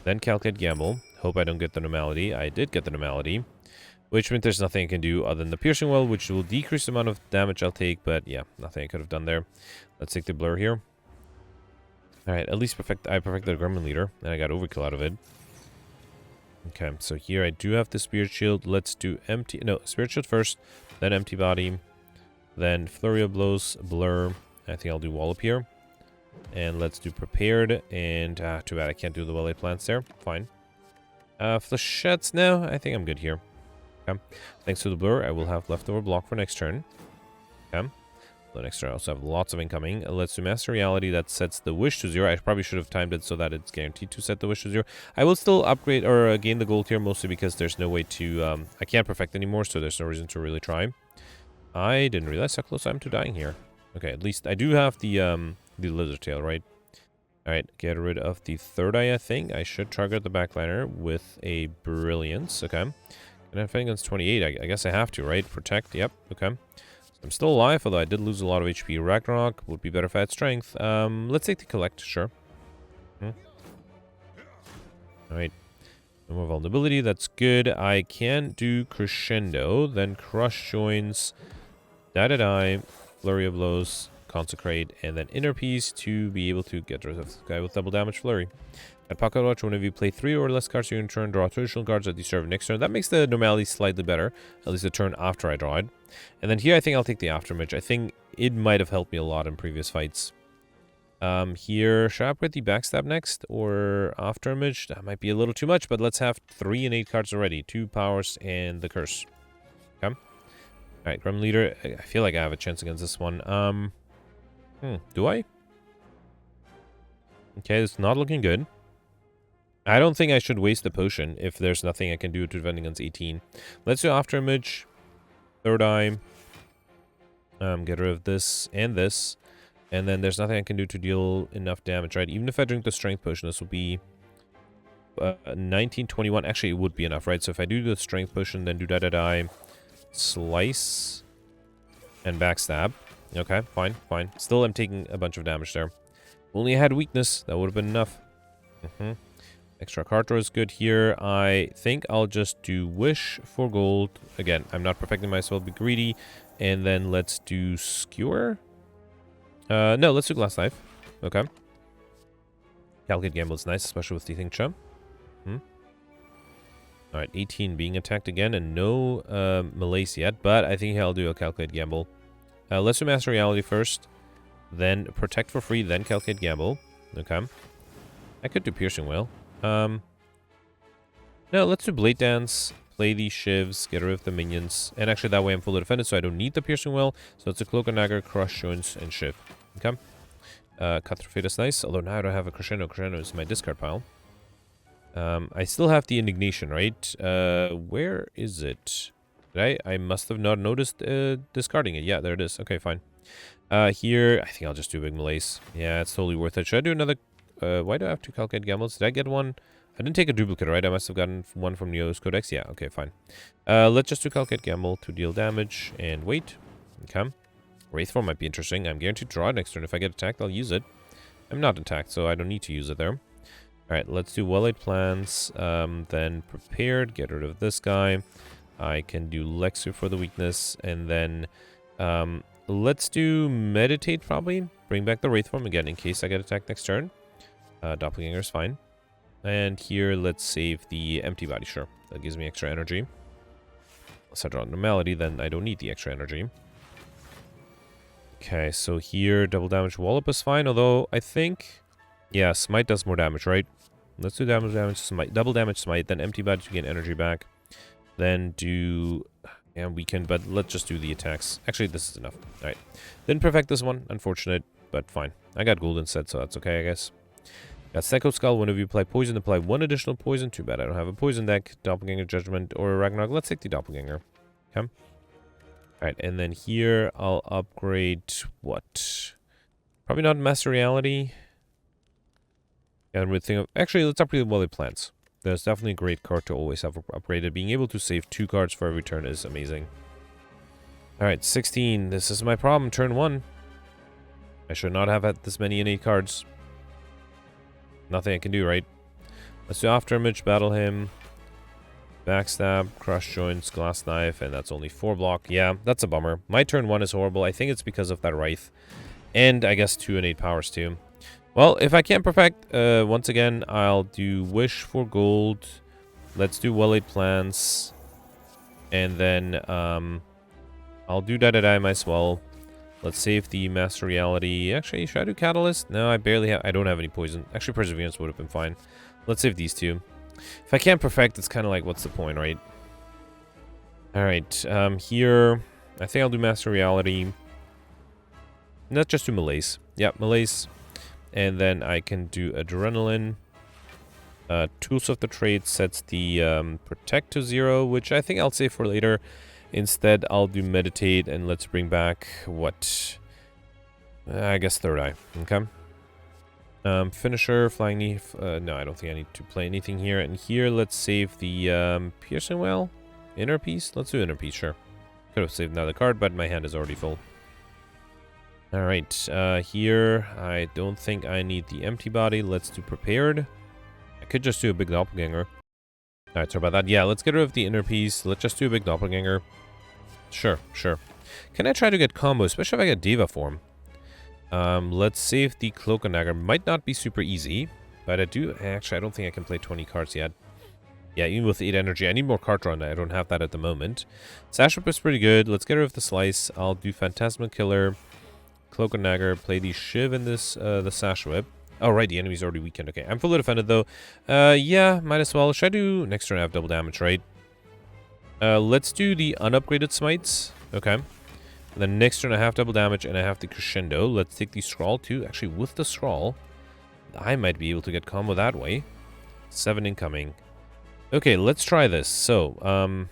then Calculated Gamble. Hope I don't get the Normality. I did get the Normality, which means there's nothing I can do other than the Piercing Well, which will decrease the amount of damage I'll take, but yeah, nothing I could have done there. Let's take the Blur here. Alright, at least I perfected the Gremlin Leader, and I got overkill out of it. Okay, so here I do have the Spirit Shield. Let's do Spirit Shield first, then Empty Body, then Flurry of Blows, Blur. I think I'll do Wallop here. And let's do Prepared, and too bad I can't do the Well-Laid Plants there. Fine. Flechettes, no, I think I'm good here. Okay. Thanks to the Blur, I will have leftover block for next turn. Okay. The next turn I also have lots of incoming. Let's do Master Reality. That sets the Wish to 0. I probably should have timed it so that it's guaranteed to set the Wish to 0. I will still upgrade or gain the gold here, mostly because there's no way to... I can't perfect anymore, so there's no reason to really try. I didn't realize how close I am to dying here. Okay, at least I do have the Lizard Tail, right? Alright, get rid of the Third Eye, I think. I should target the backliner with a Brilliance. Okay. And I'm fighting against 28. I guess I have to, right? Protect. Yep. Okay. I'm still alive, although I did lose a lot of HP. Ragnarok would be better if I had strength. Let's take the Collect, sure. Alright. No more vulnerability, that's good. I can do Crescendo, then Crush Joins, Die, Flurry of Blows, Consecrate, and then Inner Peace to be able to get rid of this guy with double damage Flurry. At Pocket Watch, whenever you play 3 or less cards during turn, draw 2 additional cards that you serve next turn. That makes the Normality slightly better, at least the turn after I draw it. And then here I think I'll take the Afterimage. I think it might have helped me a lot in previous fights. Here, should I upgrade the Backstab next or Afterimage? That might be a little too much, but let's have 3 and 8 cards already. 2 powers and the Curse. Okay. Alright, Gremlin Leader. I feel like I have a chance against this one. Do I? Okay, it's not looking good. I don't think I should waste the potion if there's nothing I can do to defend against 18. Let's do Afterimage, Third Eye, get rid of this, and then there's nothing I can do to deal enough damage, right? Even if I drink the Strength Potion, this will be 1921. Actually, it would be enough, right? So if I do the Strength Potion, then do Die, Slice, and Backstab. Okay, fine. Still, I'm taking a bunch of damage there. Only I had Weakness, that would have been enough. Extra card draw is good here. I think I'll just do Wish for gold. Again, I'm not perfecting myself, be greedy. And then let's do Skewer. No, let's do Glass Knife. Okay. Calculated Gamble is nice, especially with the Tincture. Alright, 18 being attacked again, and no Malaise yet, but I think I'll do a Calculated Gamble. Let's do Master Reality first, then Protect for free, then Calculated Gamble. Okay. I could do Piercing Wail. No, let's do Blade Dance, play these Shivs, get rid of the minions, and actually that way I'm fully defended, so I don't need the Piercing Wail. So it's a Cloak and Dagger, Crush, Joints, and Shiv. Okay. Cut Through Fate is nice, although now I don't have a Crescendo. Crescendo is in my discard pile. I still have the Indignation, right? Where is it? I must have not noticed discarding it. Yeah, there it is. Okay, fine. Here, I think I'll just do Big Malaise. Yeah, it's totally worth it. Should I do another... why do I have to Calculate Gambles? Did I get one? I didn't take a duplicate, right? I must have gotten one from Neo's Codex. Yeah, okay, fine. Let's just do Calculate Gamble to deal damage and wait. Okay. Wraith Form might be interesting. I'm guaranteed to draw it next turn. If I get attacked, I'll use it. I'm not intact, so I don't need to use it there. Alright, let's do well-laid plans. Then prepared, get rid of this guy. I can do Lexu for the weakness, and then let's do meditate probably. Bring back the Wraith form again in case I get attacked next turn. Doppelganger is fine. And here, let's save the empty body, sure. That gives me extra energy. Unless I draw normality, then I don't need the extra energy. Okay, so here, double damage wallop is fine, although I think... Yeah, smite does more damage, right? Let's do damage, smite, double damage smite, then empty body to gain energy back. Then do... Yeah, we can, but let's just do the attacks. Actually, this is enough. Alright. Didn't perfect this one. Unfortunate, but fine. I got gold instead, so that's okay, I guess. Got Secco Skull. Whenever you apply poison, apply one additional poison. Too bad I don't have a poison deck. Doppelganger Judgment or Ragnarok. Let's take the Doppelganger. Okay. Alright, and then here I'll upgrade what? Probably not Master Reality. And we'd think of... Actually, let's upgrade Well-Laid Plants. That's definitely a great card to always have upgraded. Being able to save 2 cards for every turn is amazing. Alright, 16. This is my problem. Turn 1. I should not have had this many innate cards. Nothing I can do, right? Let's do After Image, Battle Him, Backstab, Crush Joints, Glass Knife, and that's only 4 block. Yeah, that's a bummer. My turn 1 is horrible. I think it's because of that Wraith. And I guess 2 innate powers too. Well, if I can't perfect, once again, I'll do Wish for Gold. Let's do Well-Laid Plans. And then I'll do Die might as well. Let's save the Master Reality. Actually, should I do Catalyst? No, I barely have... I don't have any poison. Actually, Perseverance would have been fine. Let's save these 2. If I can't perfect, it's kind of like, what's the point, right? Alright, here... I think I'll do Master Reality. Not just do Malaise. Yeah, Malaise. And then I can do Adrenaline. Tools of the Trade sets the Protect to 0, which I think I'll save for later. Instead, I'll do Meditate, and let's bring back, what? I guess Third Eye, okay? Finisher, Flying Knee, no, I don't think I need to play anything here. And here, let's save the Piercing Well, Inner Piece. Let's do Inner Piece, sure. Could have saved another card, but my hand is already full. Alright, here, I don't think I need the Empty Body. Let's do Prepared. I could just do a big Doppelganger. Alright, sorry about that. Yeah, let's get rid of the Inner Piece. Let's just do a big Doppelganger. Sure, sure. Can I try to get combo, especially if I get Diva form? Let's save the Cloak and Dagger. Might not be super easy, but I do... Actually, I don't think I can play 20 cards yet. Yeah, even with 8 energy. I need more card draw, and I don't have that at the moment. Sash Whip is pretty good. Let's get rid of the Slice. I'll do Phantasma Killer, Cloak and Dagger, play the Shiv in this, the Sash Whip. Oh, right, the enemy's already weakened. Okay, I'm fully defended, though. Yeah, might as well. Should I do... Next turn I have double damage, right? Let's do the unupgraded smites. Okay. And then next turn I have double damage, and I have the Crescendo. Let's take the Scrawl, too. Actually, with the Scrawl, I might be able to get combo that way. 7 incoming. Okay, let's try this. So,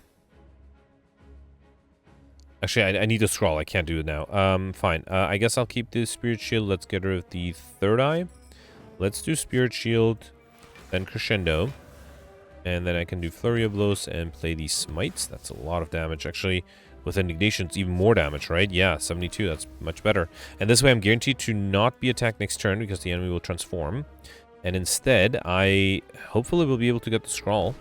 Actually, I need a Scrawl. I can't do it now. Fine. I guess I'll keep the Spirit Shield. Let's get rid of the Third Eye. Let's do Spirit Shield, then Crescendo. And then I can do Flurry of Blows and play these Smites. That's a lot of damage. Actually, with Indignation, it's even more damage, right? Yeah, 72. That's much better. And this way, I'm guaranteed to not be attacked next turn because the enemy will transform. And instead, I hopefully will be able to get the Scrawl.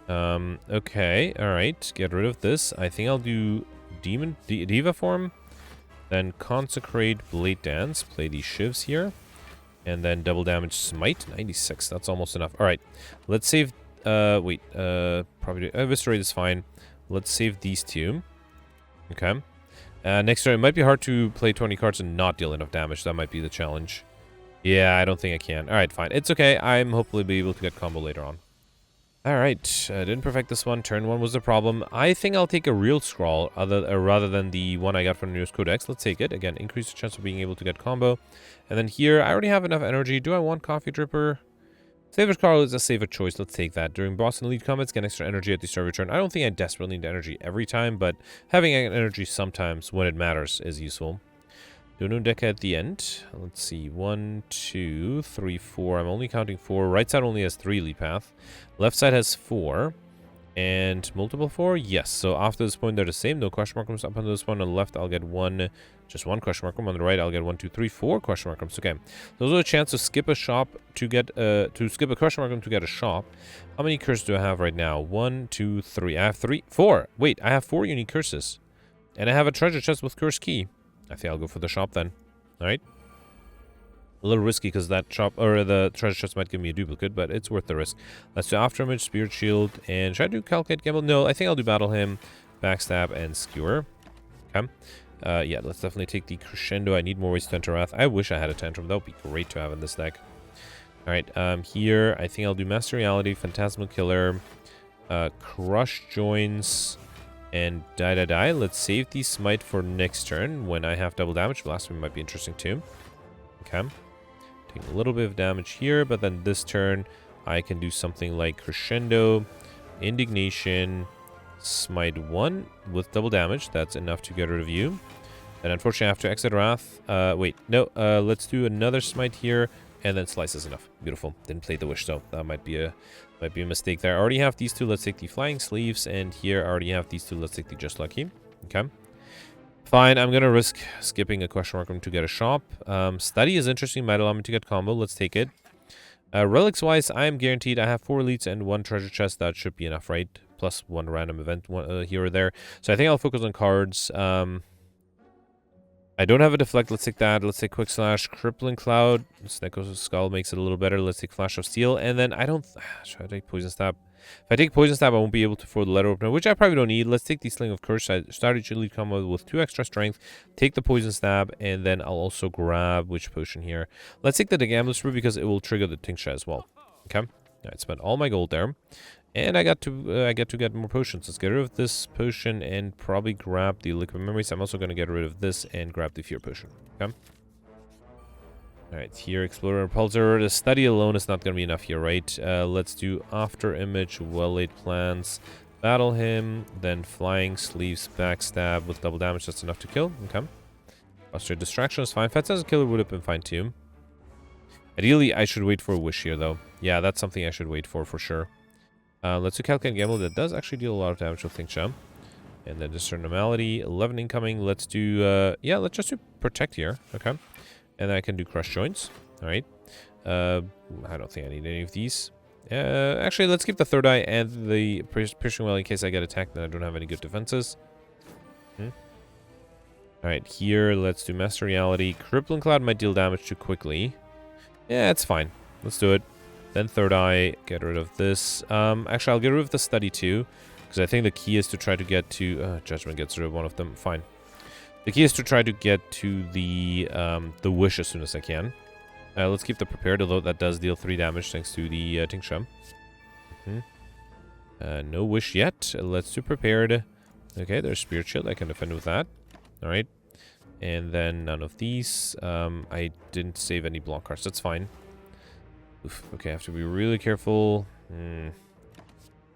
Okay, alright. Get rid of this. I think I'll do Diva form. Then Consecrate Blade Dance. Play these Shivs here. And then double damage Smite. 96. That's almost enough. Alright. Let's save... wait. Probably... Eviscerate is fine. Let's save these 2. Okay. Next turn, it might be hard to play 20 cards and not deal enough damage. That might be the challenge. Yeah, I don't think I can. Alright, fine. It's okay. I'm hopefully be able to get combo later on. Alright, didn't perfect this one. Turn 1 was the problem. I think I'll take a real Scrawl rather than the one I got from the newest Codex. Let's take it. Again, increase the chance of being able to get combo. And then here, I already have enough energy. Do I want Coffee Dripper? Saver Scrawl is a safer choice. Let's take that. During boss and lead combats, get extra energy at the start of your turn. I don't think I desperately need energy every time, but having energy sometimes when it matters is useful. Do a new deck at the end. Let's see. 1, 2, 3, 4. I'm only counting 4. Right side only has 3 lead path. Left side has 4. And multiple 4? Yes. So after this point, they're the same. No question marks up on this one. On the left, I'll get one, just one question mark. On the right, I'll get 1, 2, 3, 4 question marks. Okay. So there's a chance to skip a shop to get, to skip a question mark to get a shop. How many curses do I have right now? 1, 2, 3. I have 3, 4. Wait, I have 4 unique curses. And I have a treasure chest with curse key. I think I'll go for the shop then. All right. A little risky because that shop or the treasure chest might give me a duplicate, but it's worth the risk. Let's do after image, spirit shield, and should I do calculate gamble? No, I think I'll do battle him, backstab, and skewer. Okay. Yeah, let's definitely take the crescendo. I need more ways to enter wrath. I wish I had a tantrum. That would be great to have in this deck. All right. Here I think I'll do master reality, phantasmal killer, crush joins, and die. Let's save the smite for next turn when I have double damage. Blasphemy might be interesting too. Okay. A little bit of damage here, but then this turn I can do something like crescendo, indignation, smite 1 with double damage. That's enough to get rid of you. And unfortunately I have to exit wrath. Wait, no, let's do another smite here, and then slice is enough. Beautiful. Didn't play the wish though. That might be a mistake there. I already have these two. Let's take the flying sleeves, and here I already have these two. Let's take the just lucky. Okay. Fine, I'm going to risk skipping a question mark to get a shop. Study is interesting. Might allow me to get combo. Let's take it. Relics-wise, I am guaranteed I have 4 elites and 1 treasure chest. That should be enough, right? Plus 1 random event here or there. So I think I'll focus on cards. I don't have a deflect. Let's take that. Let's take quick slash. Crippling cloud. Sneko's skull makes it a little better. Let's take flash of steel. And then I don't... should I take poison stab? If I take poison stab, I won't be able to afford the letter opener, which I probably don't need. Let's take the sling of curse. I started usually combo with 2 extra strength. Take the poison stab, and then I'll also grab which potion here. Let's take the gambler's brew because it will trigger the tincture as well. Okay. All right, spent all my gold there, and I get to get more potions. Let's get rid of this potion and probably grab the liquid memories. I'm also going to get rid of this and grab the fear potion. Okay. Alright, here, Explorer Repulsor. The study alone is not going to be enough here, right? Let's do After Image, Well-Laid Plans, Battle him, then Flying Sleeves, Backstab with double damage. That's enough to kill. Okay. Buster Distraction is fine. Fats as a killer would have been fine too. Ideally, I should wait for a Wish here, though. Yeah, that's something I should wait for sure. Let's do Calculate Gamble. That does actually deal a lot of damage with Tincture. And then Discern Normality, 11 incoming. Let's do, yeah, let's just do Protect here. Okay. And then I can do Crush Joints. Alright. I don't think I need any of these. Actually, let's keep the third eye and the piercing well in case I get attacked and I don't have any good defenses. Alright, here, let's do Master Reality. Crippling Cloud might deal damage too quickly. Yeah, it's fine. Let's do it. Then third eye, get rid of this. Actually, I'll get rid of the study too, because I think the key is to try to get to... Judgment gets rid of one of them. Fine. The key is to try to get to the wish as soon as I can. Let's keep the prepared, although that does deal 3 damage thanks to the tincture. No wish yet. Let's do prepared. Okay, there's spirit shield. I can defend with that. All right. And then none of these. I didn't save any block cards. That's fine. Oof. Okay, I have to be really careful.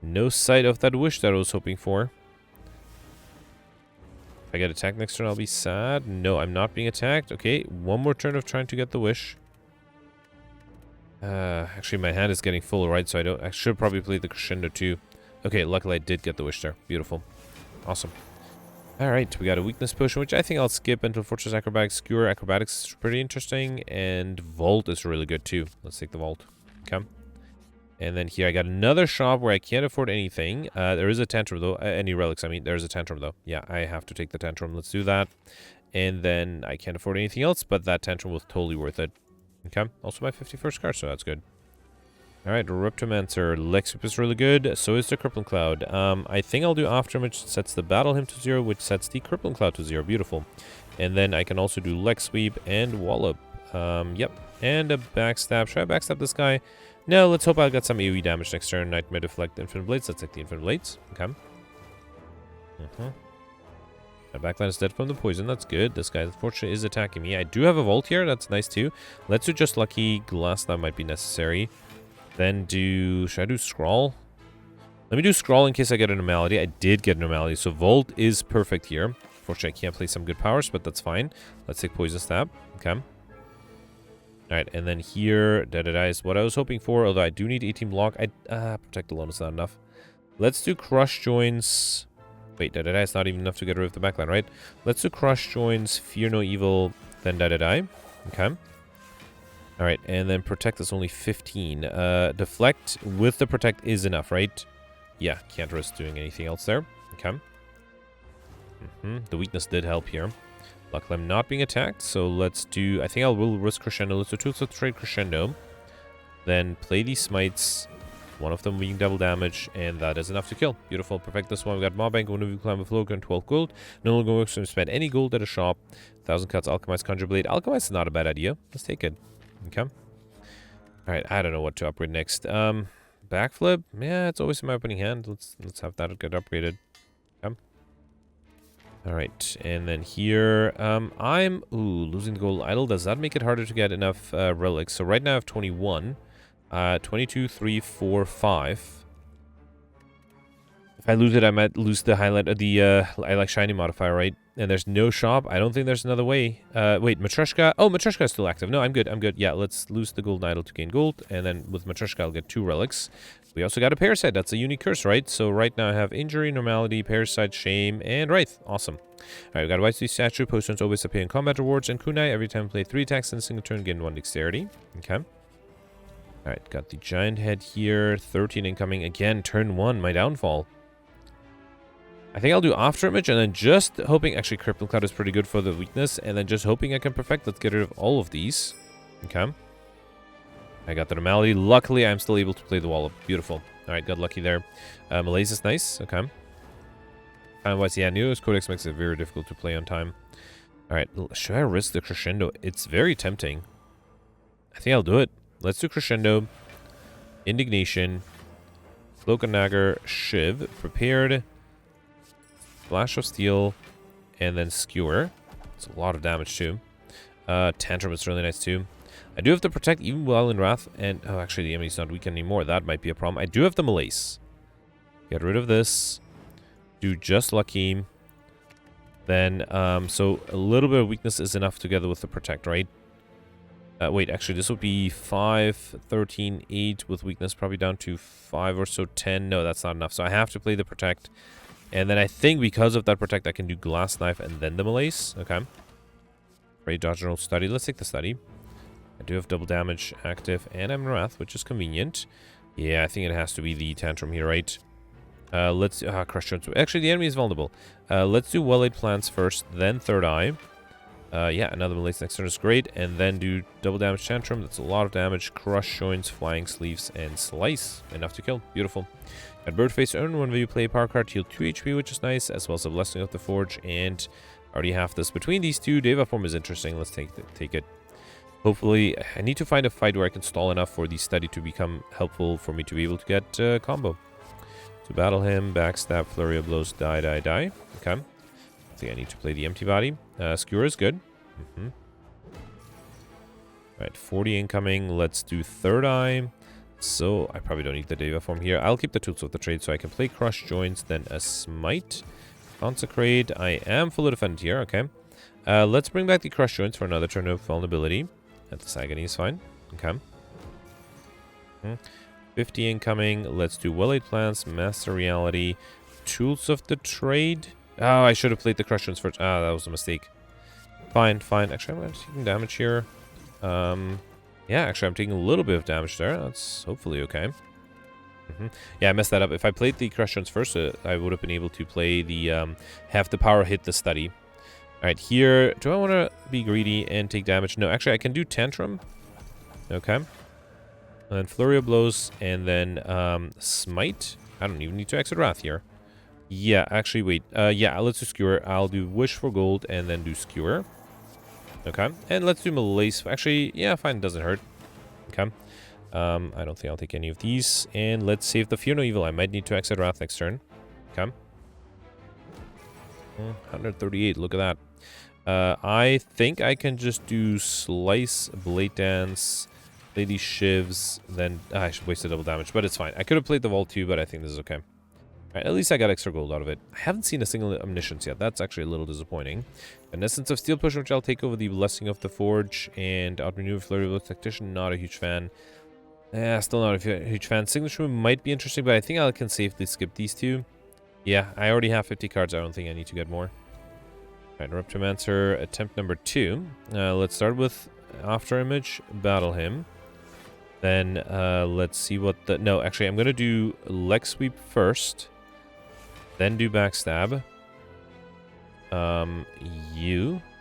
No sight of that wish that I was hoping for. If I get attacked next turn, I'll be sad. No, I'm not being attacked. Okay, one more turn of trying to get the wish. Actually, my hand is getting full, right? So I should probably play the crescendo too. Okay, luckily I did get the wish there. Beautiful. Awesome. Alright, we got a weakness potion, which I think I'll skip until Fortress Acrobatics. Skewer Acrobatics is pretty interesting, and Vault is really good too. Let's take the Vault. Okay. And then here I got another shop where I can't afford anything. There is a Tantrum though. Any relics, I mean. There's a Tantrum though. Yeah, I have to take the Tantrum. Let's do that. And then I can't afford anything else, but that Tantrum was totally worth it. Okay. Also my 51st card, so that's good. Alright, Reptomancer. Lex Sweep is really good. So is the Crippling Cloud. I think I'll do After, which sets the Battle Hymn to 0, which sets the Crippling Cloud to 0. Beautiful. And then I can also do Lex Sweep and Wallop. Yep. And a Backstab. Should I Backstab this guy? No, let's hope I got some AoE damage next turn. Nightmare Deflect, Infinite Blades. Let's take the Infinite Blades. Okay. My backline is dead from the poison. That's good. This guy, unfortunately, is attacking me. I do have a Vault here. That's nice, too. Let's do Just Lucky. Glass, that might be necessary. Then do... Should I do Scrawl? Let me do Scrawl in case I get a Normality. I did get a Normality, so Vault is perfect here. Unfortunately, I can't play some good powers, but that's fine. Let's take Poison Stab. Okay. Alright, and then here, is what I was hoping for, although I do need 18 block. Protect alone is not enough. Let's do crush joins. Wait, da-da-da is not even enough to get rid of the backline, right? Let's do crush joins, fear no evil, then da-da-da. Okay. Alright, and then protect is only 15. Deflect with the protect is enough, right? Yeah, can't risk doing anything else there. Okay. The weakness did help here. Luckily, I'm not being attacked, so let's do... I think I will risk Crescendo. Let's do Tools of Trade Crescendo. Then play these Smites. One of them being double damage, and that is enough to kill. Beautiful. Perfect this one. We got Mob Bank, one of you climb a flow, and 12 gold. No longer works to spend any gold at a shop. 1,000 cuts, Alchemized Conjure Blade. Alchemized is not a bad idea. Let's take it. Okay. Alright, I don't know what to upgrade next. Backflip? Yeah, it's always in my opening hand. Let's have that get upgraded. Okay. Alright, and then here, I'm losing the gold idol. Does that make it harder to get enough relics? So right now I have 21. 22, 3, 4, 5. If I lose it, I might lose the highlight of the I like shiny modifier, right? And there's no shop. I don't think there's another way. Wait, Matryoshka. Oh, Matryoshka is still active. No, I'm good. I'm good. Yeah, let's lose the golden idol to gain gold. And then with Matryoshka, I'll get 2 relics. We also got a parasite. That's a unique curse, right? So right now I have injury, normality, parasite, shame, and wraith. Awesome. All right, we got a White Sea Statue. Potions always appear in combat rewards. And kunai, every time play 3 attacks in a single turn, gain 1 dexterity. Okay. Alright, got the giant head here. 13 incoming. Again, turn 1, my downfall. I think I'll do After Image and then just hoping... Actually, Cripple Cloud is pretty good for the weakness. And then just hoping I can perfect. Let's get rid of all of these. Okay. I got the normality. Luckily, I'm still able to play the wall. Beautiful. Alright, got lucky there. Malaise is nice. Okay. Yeah, Neo's Codex makes it very difficult to play on time. Alright, should I risk the Crescendo? It's very tempting. I think I'll do it. Let's do Crescendo, Indignation, Cloak-and-Dagger, Shiv, Prepared, Flash of Steel, and then Skewer. It's a lot of damage too. Tantrum is really nice too. I do have to Protect even while in Wrath, and... Oh, actually the enemy's not weak anymore. That might be a problem. I do have the Malaise. Get rid of this. Do just Lucky. Then, so a little bit of weakness is enough together with the Protect, right? Wait, actually, this would be 5, 13, 8, with weakness probably down to 5 or so, 10. No, that's not enough. So I have to play the Protect. And then I think because of that Protect, I can do Glass Knife and then the Malaise. Okay. Ready, dodge, and roll, study. Let's take the study. I do have double damage active, and I'm in Wrath, which is convenient. Yeah, I think it has to be the Tantrum here, right? Let's... Crush Jones. Actually, the enemy is vulnerable. Let's do Well-Laid Plants first, then Third Eye. Yeah, another Malaise next turn is great. And then do double damage Tantrum. That's a lot of damage. Crush Joints, Flying Sleeves, and Slice. Enough to kill. Beautiful. At Birdface, earn whenever you play a power card, heal 2 HP, which is nice, as well as a Blessing of the Forge. And I already have this. Between these two, Deva Form is interesting. Let's take it. Hopefully, I need to find a fight where I can stall enough for the study to become helpful for me to be able to get combo. To battle him, backstab, flurry of blows, die. Okay. I think I need to play the empty body. Skewer is good. Alright, 40 incoming. Let's do Third Eye. So, I probably don't need the Deva Form here. I'll keep the Tools of the Trade so I can play Crush Joints, then a Smite. Consecrate. I am fully defended here, okay. Let's bring back the Crush Joints for another turn of vulnerability. That's Agony is fine. Okay. 50 incoming. Let's do Well-Laid Plants, Master Reality, Tools of the Trade. Oh, I should have played the Crush Joints first. Ah, that was a mistake. Fine. Actually, I'm taking damage here. Yeah, actually, I'm taking a little bit of damage there. That's hopefully okay. Yeah, I messed that up. If I played the Crush Joints first, I would have been able to play the, have the power hit the study. Alright, here, do I want to be greedy and take damage? No, actually, I can do Tantrum. Okay. And then Flurry of Blows, and then, Smite. I don't even need to exit Wrath here. Yeah, actually, wait. Yeah, let's do Skewer. I'll do Wish for Gold, and then do Skewer. Okay. And let's do Malaise. Actually, yeah, fine, doesn't hurt. Okay. I don't think I'll take any of these. And let's save the Fear No Evil. I might need to exit Wrath next turn. Okay. 138, look at that. I think I can just do Slice, Blade Dance, play these Shivs, then... I should waste a double damage, but it's fine. I could have played the Vault too, but I think this is okay. Alright, at least I got extra gold out of it. I haven't seen a single Omniscience yet. That's actually a little disappointing. An Essence of Steel Push, which I'll take over the Blessing of the Forge, and Outmaneuver Flurry of the Tactician, not a huge fan. Yeah, still not a huge fan. Signature Room might be interesting, but I think I can safely skip these two. Yeah, I already have 50 cards. I don't think I need to get more. Alright, Reptomancer, attempt number 2. Let's start with After Image, battle him. Then let's see what the... No, actually, I'm going to do Leg Sweep first. Then do Backstab.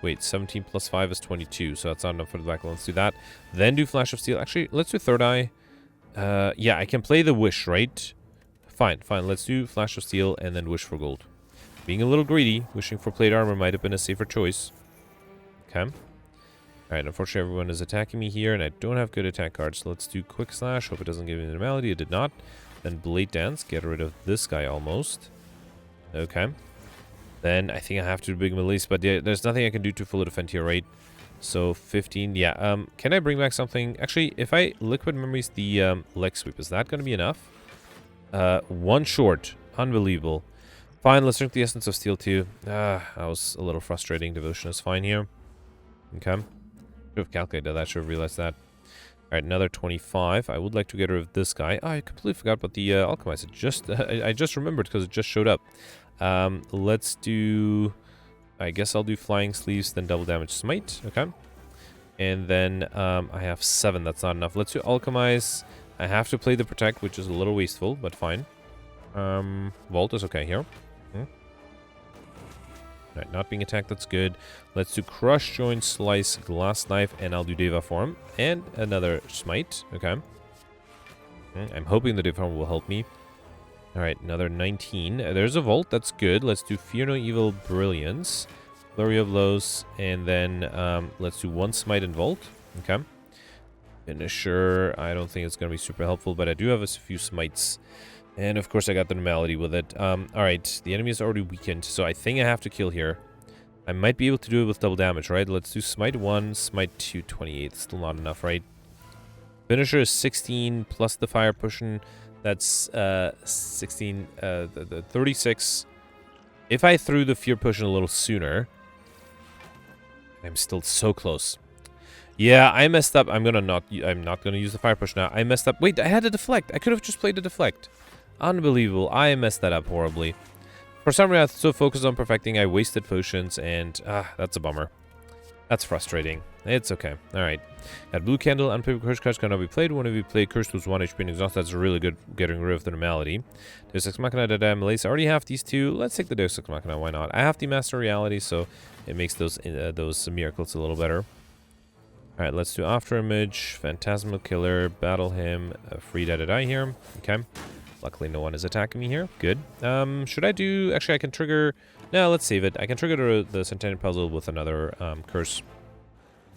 Wait, 17 plus 5 is 22, so that's not enough for the back. Let's do that. Then do Flash of Steel. Actually, let's do Third Eye. Yeah, I can play the Wish, right? Fine. Let's do Flash of Steel and then Wish for Gold. Being a little greedy, wishing for Plate Armor might have been a safer choice. Okay. Alright, unfortunately everyone is attacking me here, and I don't have good attack cards, so let's do Quick Slash. Hope it doesn't give me the normality. It did not. Then Blade Dance. Get rid of this guy almost. Okay. Then I think I have to do Big Release, but yeah, there's nothing I can do to fully defend here, right? So 15, yeah. Can I bring back something? Actually, if I Liquid Memories the Leg Sweep, is that going to be enough? 1 short. Unbelievable. Fine, let's drink the Essence of Steel too. That was a little frustrating. Devotion is fine here. Okay. Should have calculated that. Should have realized that. Alright, another 25. I would like to get rid of this guy. Oh, I completely forgot about the Alchemize. It just, I just remembered because it just showed up. Let's do... I guess I'll do Flying Sleeves, then Double Damage Smite. Okay. And then I have 7. That's not enough. Let's do Alchemize. I have to play the Protect, which is a little wasteful, but fine. Vault is okay here. Alright, not being attacked, that's good. Let's do Crush, Join, Slice, Glass Knife, and I'll do Deva Form. And another Smite. Okay. I'm hoping the Deva Form will help me. Alright, another 19. There's a Vault, that's good. Let's do Fear No Evil, Brilliance. Flurry of Blows, and then let's do 1 Smite and Vault. Okay. Finisher, I don't think it's going to be super helpful, but I do have a few Smites. And of course I got the normality with it. Alright, the enemy is already weakened, so I think I have to kill here. I might be able to do it with double damage, right? Let's do Smite 1, Smite 2, 28. Still not enough, right? Finisher is 16 plus the Fire Pushing. That's 16, 36. If I threw the Fear Pushing a little sooner, I'm still so close. Yeah, I messed up. I'm not gonna use the Fire Push now. I messed up. Wait, I had a Deflect. I could have just played a Deflect. Unbelievable. I messed that up horribly. For some reason, I was so focused on perfecting, I wasted potions, and that's a bummer. That's frustrating. It's okay. Alright. Got Blue Candle, Unplayable Curse cards cannot be played. One of you play Curse lose 1 HP and exhaust. That's really good getting rid of the normality. Deus Ex Machina, Dada, Malaise. I already have these two. Let's take the Deus Ex Machina. Why not? I have the Master Reality, so it makes those miracles a little better. Alright, let's do After Image, Phantasmal Killer, battle him, free Dada here. Okay. Luckily, no one is attacking me here. Good. Should I do... Actually, I can trigger... No, let's save it. I can trigger the Centennial Puzzle with another Curse.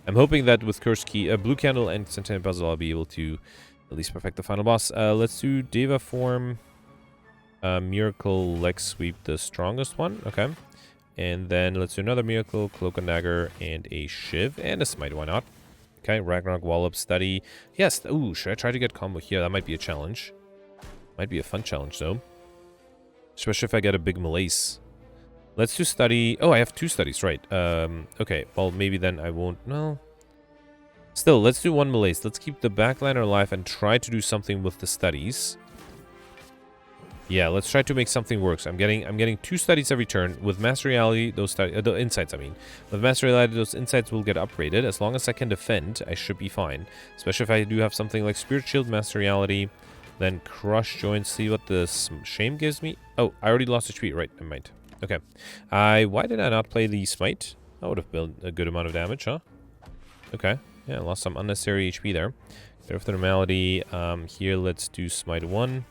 I'm hoping that with Curse Key, Blue Candle and Centennial Puzzle, I'll be able to at least perfect the final boss. Let's do Deva Form, Miracle, Leg Sweep, the strongest one. Okay. And then let's do another Miracle, Cloak and Dagger, and a Shiv, and a Smite. Why not? Okay, Ragnarok, Wallop, Study. Yes. Ooh, should I try to get combo here? That might be a challenge. Might be a fun challenge, though. Especially if I get a big Malaise. Let's do Study. Oh, I have 2 studies, right. Okay, well, maybe then I won't... No. Still, let's do 1 Malaise. Let's keep the backliner alive and try to do something with the studies. Yeah, let's try to make something work. So I'm getting 2 studies every turn. With Master Reality, those the insights, I mean. With Master Reality, those insights will get upgraded. As long as I can defend, I should be fine. Especially if I do have something like Spirit Shield, Master Reality... Then Crush, Join, see what the Shame gives me. Oh, I already lost HP. Right, never mind. Okay. Why did I not play the Smite? That would have been a good amount of damage, huh? Okay. Yeah, I lost some unnecessary HP there. Get off the normality. Here, let's do Smite 1.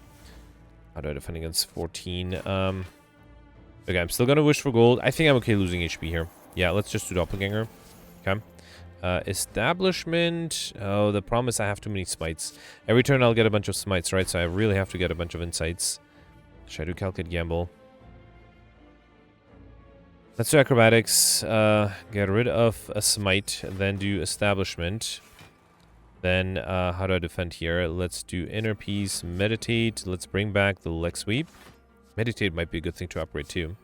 How do I defend against 14? Okay, I'm still gonna wish for gold. I think I'm okay losing HP here. Yeah, let's just do Doppelganger. Okay. Establishment. Oh, the problem is I have too many smites. Every turn I'll get a bunch of smites, right? So I really have to get a bunch of insights. Should I do Calculate Gamble? Let's do Acrobatics. Get rid of a smite. Then do Establishment. Then, how do I defend here? Let's do Inner Peace. Meditate. Let's bring back the Leg Sweep. Meditate might be a good thing to upgrade too.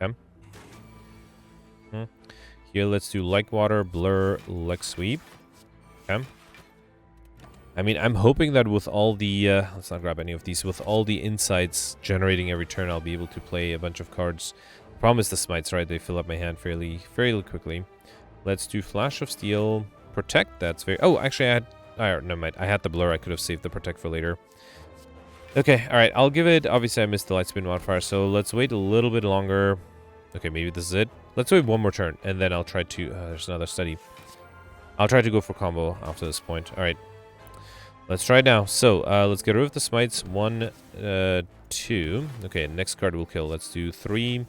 Okay. Here, let's do Like Water, Blur, Leg Sweep. Okay. I mean, I'm hoping that with all the... let's not grab any of these. With all the insights generating every turn, I'll be able to play a bunch of cards. The problem is the smites, right? They fill up my hand fairly quickly. Let's do Flash of Steel. Protect, that's very... Oh, actually, I had... never mind. I had the Blur. I could have saved the Protect for later. Okay, alright. I'll give it... Obviously, I missed the Light Spin modifier, so let's wait a little bit longer. Okay, maybe this is it. Let's wait one more turn, and then I'll try to... there's another study. I'll try to go for combo after this point. Alright. Let's try it now. So, let's get rid of the smites. 1, 2. Okay, next card will kill. Let's do 3,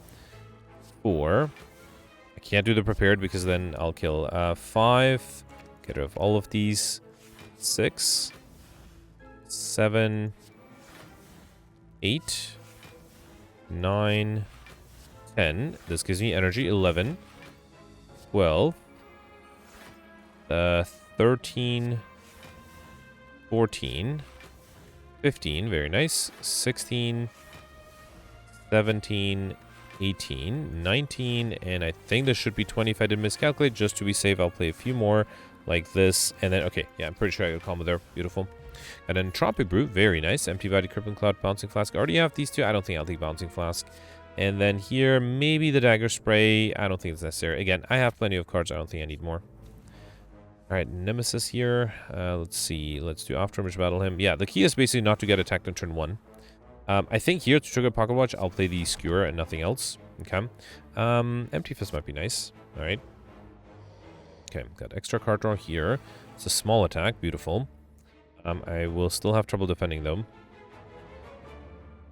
4. I can't do the prepared because then I'll kill. 5. Get rid of all of these. 6. 7. 8. 9. 10. This gives me energy. 11. 12. 13. 14, 15, very nice, 16, 17, 18, 19, and I think this should be 20 if I didn't miscalculate. Just to be safe, I'll play a few more like this, and then, okay, yeah, I'm pretty sure I got a combo there. Beautiful. And then Tropic Brew, very nice. Empty Body, Crippling Cloud, Bouncing Flask. I already have these two. I don't think I'll take Bouncing Flask. And then here, maybe the Dagger Spray. I don't think it's necessary. Again, I have plenty of cards. I don't think I need more. Alright, Nemesis here. Let's see. Let's do Afterimage Battle him. Yeah, the key is basically not to get attacked on turn 1. I think here to trigger Pocket Watch, I'll play the Skewer and nothing else. Okay. Empty Fist might be nice. Alright. Okay, got extra card draw here. It's a small attack. Beautiful. I will still have trouble defending though.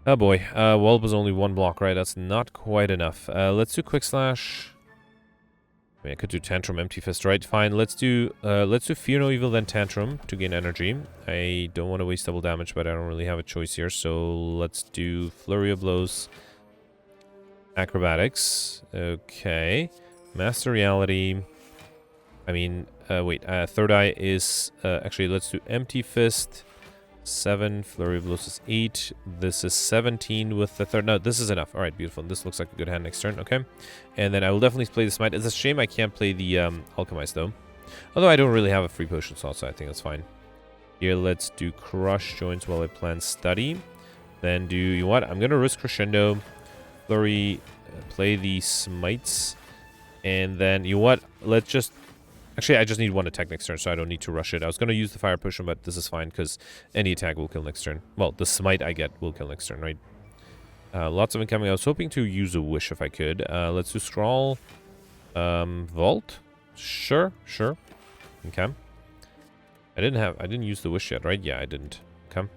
Oh boy. Wallop was only 1 block, right? That's not quite enough. Let's do Quick Slash. I mean, I could do Tantrum, Empty Fist, right? Fine, let's do Fear No Evil, then Tantrum to gain energy. I don't want to waste double damage, but I don't really have a choice here, so let's do Flurry of Blows. Acrobatics. Okay. Master Reality. I mean, wait, Third Eye is... actually, let's do Empty Fist. 7, Flurry of Blows is 8. This is 17 with the third. No, this is enough. Alright, beautiful. This looks like a good hand next turn. Okay. And then I will definitely play the Smite. It's a shame I can't play the Alchemize, though. Although I don't really have a free potion slot, so I think that's fine. Here, let's do Crush Joints while I plan Study. Then do... You know what? I'm going to risk Crescendo. Flurry. Play the Smites. And then, you know what? Let's just... Actually, I just need 1 attack next turn, so I don't need to rush it. I was going to use the Fire Potion, but this is fine, because any attack will kill next turn. Well, the Smite I get will kill next turn, right? Lots of incoming. I was hoping to use a Wish if I could. Let's do Scrawl. Vault? Sure. Okay. I didn't use the Wish yet, right? Yeah, I didn't. Okay.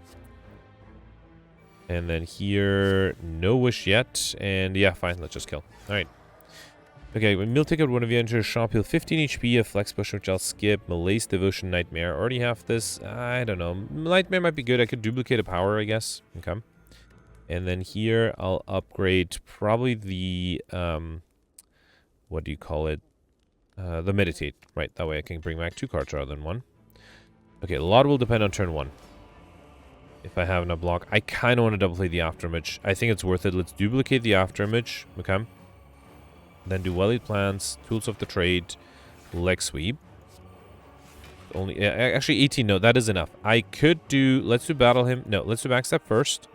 And then here, no Wish yet. And yeah, fine, let's just kill. Alright. Okay, when Meal Ticket, one of you enter a shop, heal 15 HP, a Flex Potion, which I'll skip. Malaise, Devotion, Nightmare. Already have this. I don't know. Nightmare might be good. I could duplicate a power, I guess. Okay. And then here, I'll upgrade probably the, what do you call it? The Meditate. Right, that way I can bring back 2 cards rather than 1. Okay, a lot will depend on turn 1. If I have enough block. I kind of want to double play the Afterimage. I think it's worth it. Let's duplicate the Afterimage. Okay. Then do Well-Laid Plans, Tools of the Trade, Leg Sweep. Only, actually 18, no, that is enough. I could do, let's do Battle Him. No, let's do Backstep first.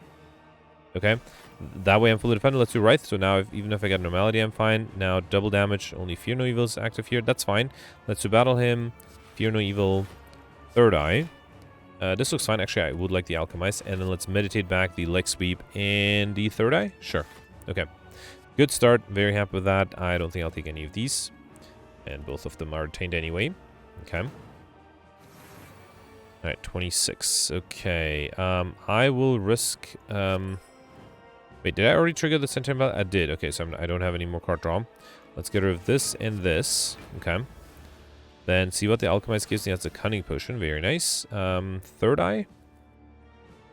Okay. That way I'm fully defended. Let's do Wraith. So now, even if I get Normality, I'm fine. Now, double damage, only Fear No Evil is active here. That's fine. Let's do Battle Him, Fear No Evil, Third Eye. This looks fine. Actually, I would like the Alchemize. And then let's Meditate back the Leg Sweep and the Third Eye. Sure. Okay. Good start. Very happy with that. I don't think I'll take any of these. And both of them are retained anyway. Okay. Alright, 26. Okay. I will risk... Wait, did I already trigger the Centaur? I did. Okay, so I don't have any more card draw. Let's get rid of this and this. Okay. Then see what the Alchemize gives me. That's a Cunning Potion. Very nice. Third Eye?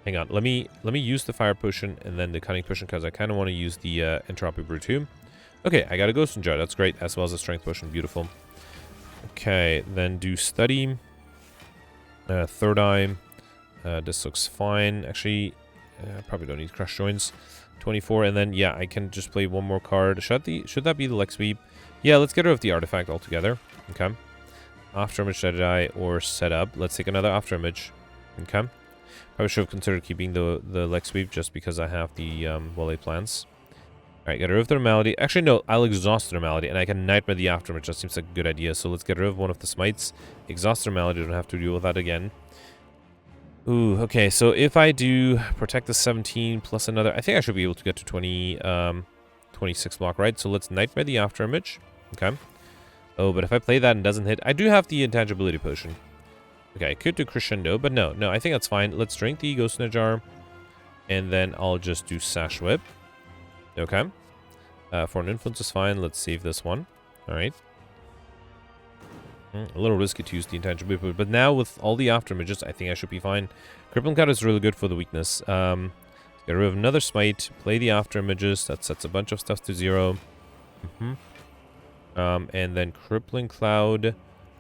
Hang on, let me use the Fire Potion and then the Cunning Potion because I kind of want to use the Entropy Brew too. Okay, I got a Ghost Jar, that's great, as well as a Strength Potion, beautiful. Okay, then do Study. Third Eye. This looks fine. Actually, I probably don't need Crush Joints. 24, and then, yeah, I can just play 1 more card. Should that be the Leg Sweep? Yeah, let's get rid of the Artifact altogether. Okay. Afterimage, Jedi, or Setup. Let's take another Afterimage. Okay. Probably should have considered keeping the leg sweep just because I have the well-laid plans. Alright, get rid of the normality. Actually, no, I'll exhaust the normality, and I can nightmare the aftermath. Just seems like a good idea. So let's get rid of one of the smites. Exhaust the normality, don't have to deal with that again. Ooh, okay, so if I do protect the 17 plus another, I think I should be able to get to 26 block, right? So let's nightmare the afterimage. Okay. Oh, but if I play that and doesn't hit, I do have the intangibility potion. Okay, I could do crescendo, but no, I think that's fine. Let's drink the ghost in a jar, and then I'll just do sash whip. Okay. Foreign influence is fine. Let's save this one. All right. A little risky to use the intangibility, but now with all the afterimages, I think I should be fine. Crippling Cut is really good for the weakness. Get rid of another smite, play the afterimages. That sets a bunch of stuff to 0. And then Crippling Cloud.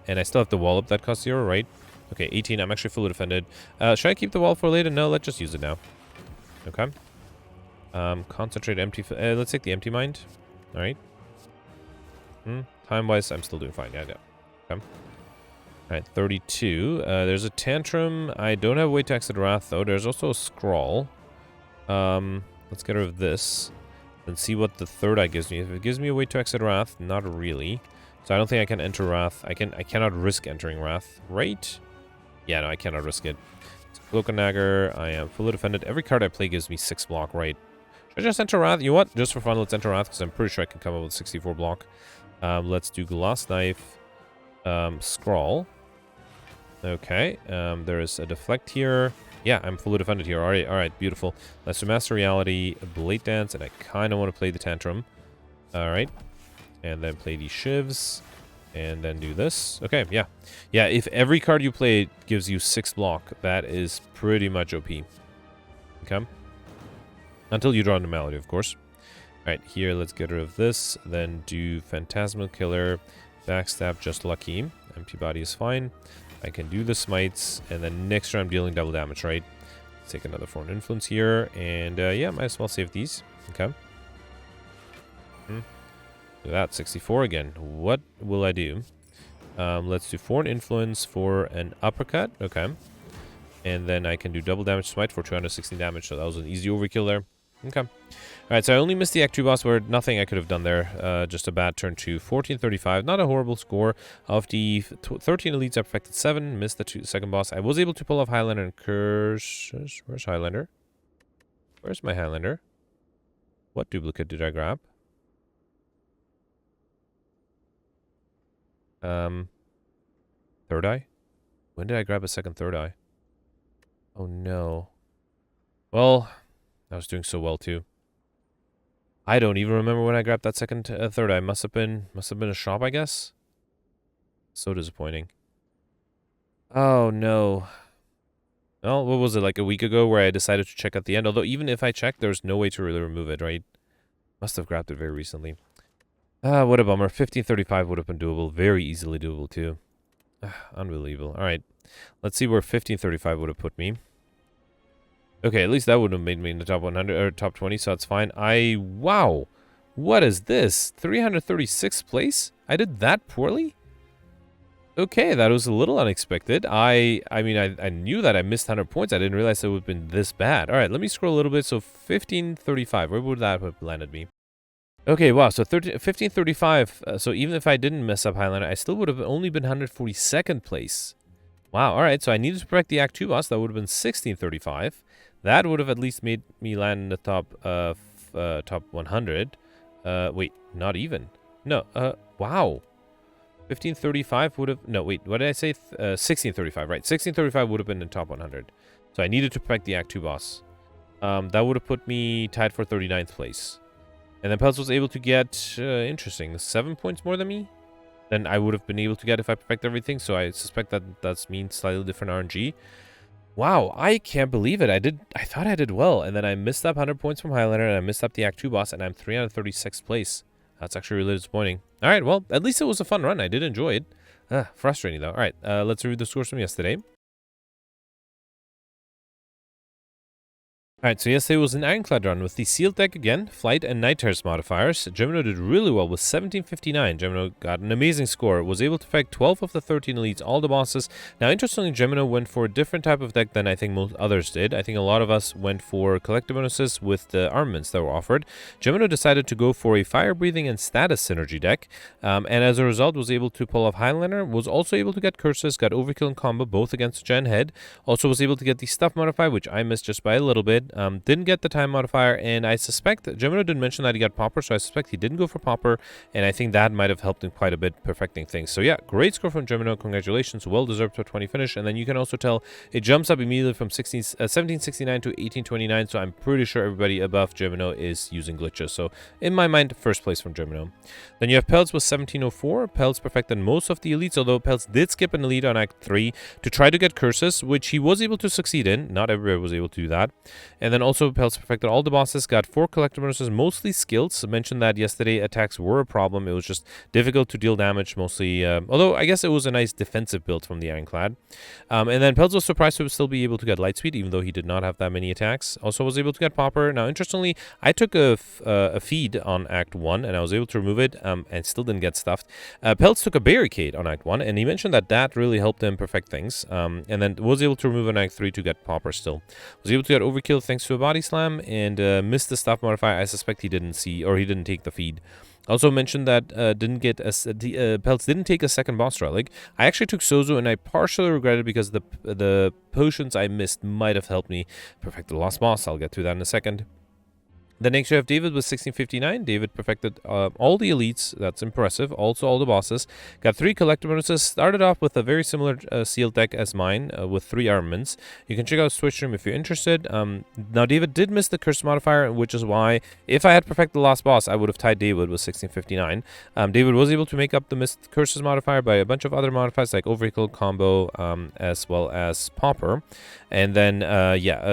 And I still have the wall up that costs 0, right? Okay, 18. I'm actually fully defended. Should I keep the wall for later? No, let's just use it now. Okay. Concentrate empty. Let's take the empty mind. All right. Time-wise, I'm still doing fine. Yeah. Okay. Alright, 32. There's a tantrum. I don't have a way to exit Wrath, though. There's also a scrawl. Let's get rid of this. And see what the third eye gives me. If it gives me a way to exit Wrath, not really. So I don't think I can enter Wrath. I cannot risk entering Wrath, right? Yeah, no, I cannot risk it. It's Cloakanagger. I am fully defended. Every card I play gives me 6 block, right? Should I just enter Wrath? You know what? Just for fun, let's enter Wrath, because I'm pretty sure I can come up with 64 block. Let's do Glass Knife. Scrawl. Okay. There is a deflect here. Yeah, I'm fully defended here. Alright, beautiful. Let's do Master Reality, Blade Dance, and I kind of want to play the Tantrum. Alright. And then play these Shivs. And then do this. Okay, yeah. Yeah, if every card you play gives you 6 block, that is pretty much OP. Okay. Until you draw a Normality, of course. Alright, here, let's get rid of this. Then do Phantasmal Killer. Backstab, just lucky. Empty body is fine. I can do the smites, and then next turn I'm dealing double damage, right? Let's take another foreign influence here, and yeah, might as well save these. Okay. Look at that, 64 again. What will I do? Let's do foreign influence for an uppercut. Okay. And then I can do double damage smite for 216 damage, so that was an easy overkill there. Okay. Alright, so I only missed the Act 2 boss where nothing I could have done there. Just a bad turn to 1435. Not a horrible score. Of the 13 elites, I perfected 7. Missed the second boss. I was able to pull off Highlander and Curse. Where's Highlander? Where's my Highlander? What duplicate did I grab? Third eye? When did I grab a second third eye? Oh no. Well, I was doing so well too. I don't even remember when I grabbed that second third eye. Must have been a shop, I guess. So disappointing. Oh no. Well, what was it, like a week ago where I decided to check at the end? Although even if I checked, there's no way to really remove it, right? Must have grabbed it very recently. What a bummer. 1535 would have been doable. Very easily doable too. Unbelievable. Alright. Let's see where 1535 would have put me. Okay, at least that would have made me in the top 100 or top 20, so that's fine. Wow. What is this? 336th place? I did that poorly? Okay, that was a little unexpected. I mean, I knew that I missed 100 points. I didn't realize it would have been this bad. All right, let me scroll a little bit. So 1535, where would that have landed me? Okay, wow, so 1535. So even if I didn't mess up Highlander, I still would have only been 142nd place. Wow, all right, so I needed to correct the Act 2 boss. That would have been 1635. That would have at least made me land in the top 100. Wait, not even. No, wow. 1535 would have... No, wait, what did I say? 1635, right. 1635 would have been in top 100. So I needed to perfect the Act 2 boss. That would have put me tied for 39th place. And then Pels was able to get, interesting, 7 points more than me? Than I would have been able to get if I perfect everything. So I suspect that that's means slightly different RNG. Wow, I can't believe it. I thought I did well, and then I missed up 100 points from Highlander, and I missed up the Act 2 boss, and I'm 336th place. That's actually really disappointing. All right, well, at least it was a fun run. I did enjoy it. Frustrating, though. All right, let's review the scores from yesterday. Alright, so yesterday was an Ironclad run with the sealed deck again, Flight and Night Terrors modifiers. Gemino did really well with 1759. Gemino got an amazing score, was able to affect 12 of the 13 elites, all the bosses. Now, interestingly, Gemino went for a different type of deck than I think most others did. I think a lot of us went for collective bonuses with the armaments that were offered. Gemino decided to go for a fire breathing and status synergy deck, and as a result was able to pull off Highlander, was also able to get curses, got overkill and combo both against Gen Head, also was able to get the stuff modifier, which I missed just by a little bit. Didn't get the time modifier, and I suspect that Gemino didn't mention that he got Popper, so I suspect he didn't go for Popper, and I think that might have helped him quite a bit perfecting things. So yeah, great score from Gemino. Congratulations, well-deserved top 20 finish, and then you can also tell it jumps up immediately from 1769 to 1829, so I'm pretty sure everybody above Gemino is using glitches. So in my mind, first place from Gemino. Then you have Peltz with 1704. Peltz perfected most of the elites, although Peltz did skip an elite on Act 3 to try to get curses, which he was able to succeed in. Not everybody was able to do that. And then also Peltz perfected all the bosses, got 4 collector bonuses, mostly skills. I mentioned that yesterday attacks were a problem. It was just difficult to deal damage, mostly, although I guess it was a nice defensive build from the Ironclad. And then Peltz was surprised to still be able to get light speed, even though he did not have that many attacks. Also was able to get Popper. Now, interestingly, I took a feed on Act 1, and I was able to remove it, and still didn't get stuffed. Peltz took a barricade on Act 1, and he mentioned that that really helped him perfect things, and then was able to remove an Act 3 to get Popper still. Was able to get overkill thanks to a body slam, and missed the stuff modifier. I suspect he didn't see, or he didn't take the feed. Also mentioned that Peltz didn't take a second boss relic. I actually took Sozo, and I partially regret it because the potions I missed might have helped me perfect the last boss. I'll get to that in a second. Then next you have David with 1659. David perfected all the elites. That's impressive. Also all the bosses. Got 3 collector bonuses. Started off with a very similar sealed deck as mine with 3 armaments. You can check out Switch Stream if you're interested. Now David did miss the curse modifier, which is why if I had perfected the last boss, I would have tied David with 1659. David was able to make up the missed curses modifier by a bunch of other modifiers like overkill, combo, as well as Popper. And then,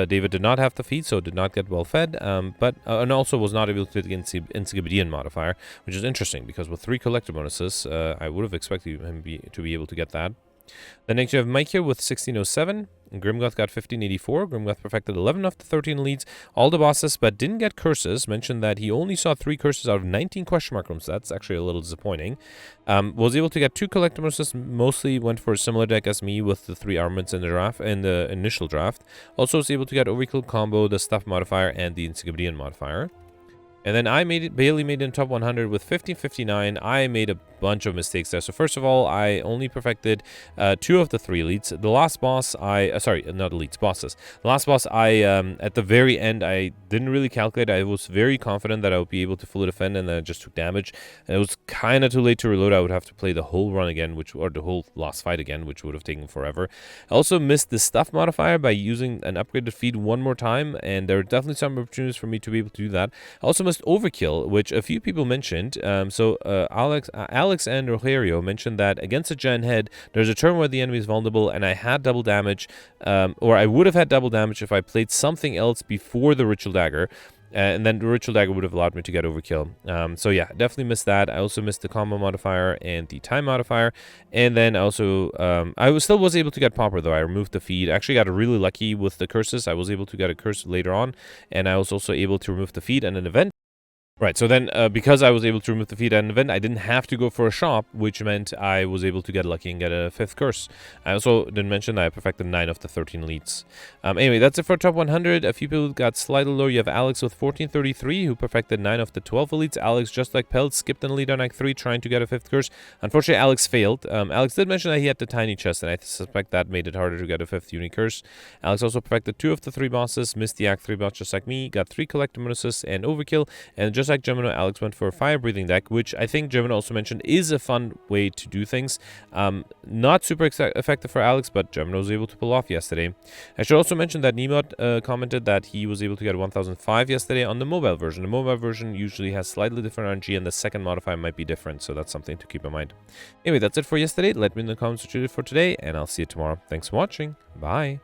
David did not have the feed, so did not get well fed, and also was not able to get the Insigibedian modifier, which is interesting, because with 3 collector bonuses, I would have expected him to be able to get that. Then next you have Mike here with 1607. Grimgoth got 1584. Grimgoth perfected 11 of the 13 leads, all the bosses, but didn't get curses. Mentioned that he only saw 3 curses out of 19 question mark rooms. That's actually a little disappointing. Was able to get 2 collector bonuses. Mostly went for a similar deck as me with the 3 armaments in the initial draft. Also was able to get overkill combo, the stuff modifier, and the Insigibedian modifier. And then I barely made it in top 100 with 1559. I made a bunch of mistakes there. So first of all, I only perfected 2 of the 3 elites. The last boss, sorry, not elites, bosses. The last boss, at the very end, I didn't really calculate. I was very confident that I would be able to fully defend, and then I just took damage. And it was kind of too late to reload. I would have to play the whole run again, or the whole last fight again, which would have taken forever. I also missed the stuff modifier by using an upgraded feed one more time, and there are definitely some opportunities for me to be able to do that. I also missed overkill, which a few people mentioned. Alex and Rogerio mentioned that against a Gen Head, there's a turn where the enemy is vulnerable, and I had double damage, or I would have had double damage if I played something else before the Ritual Dagger. And then the Ritual Dagger would have allowed me to get overkill. So yeah, definitely missed that. I also missed the combo modifier and the time modifier. And then also, still was able to get Popper, though. I removed the feed. Actually got really lucky with the curses. I was able to get a curse later on. And I was also able to remove the feed and an event. Right, so then because I was able to remove the feed at an event, I didn't have to go for a shop, which meant I was able to get lucky and get a 5th curse. I also didn't mention that I perfected 9 of the 13 elites. Anyway, that's it for top 100. A few people got slightly lower. You have Alex with 1433, who perfected 9 of the 12 elites. Alex, just like Peltz, skipped an elite on Act 3, trying to get a 5th curse. Unfortunately, Alex failed. Alex did mention that he had the tiny chest, and I suspect that made it harder to get a 5th unique curse. Alex also perfected 2 of the 3 bosses, missed the Act 3 boss just like me, got 3 collector bonuses and overkill, and just like Gemino, Alex went for a fire breathing deck, which I think Gemino also mentioned is a fun way to do things. Not super effective for Alex, but Gemino was able to pull off yesterday. I should also mention that Nimot commented that he was able to get 1005 yesterday on the mobile version. The mobile version usually has slightly different RNG, and the second modifier might be different, so that's something to keep in mind. Anyway, that's it for yesterday. Let me know in the comments what you did for today, and I'll see you tomorrow. Thanks for watching. Bye.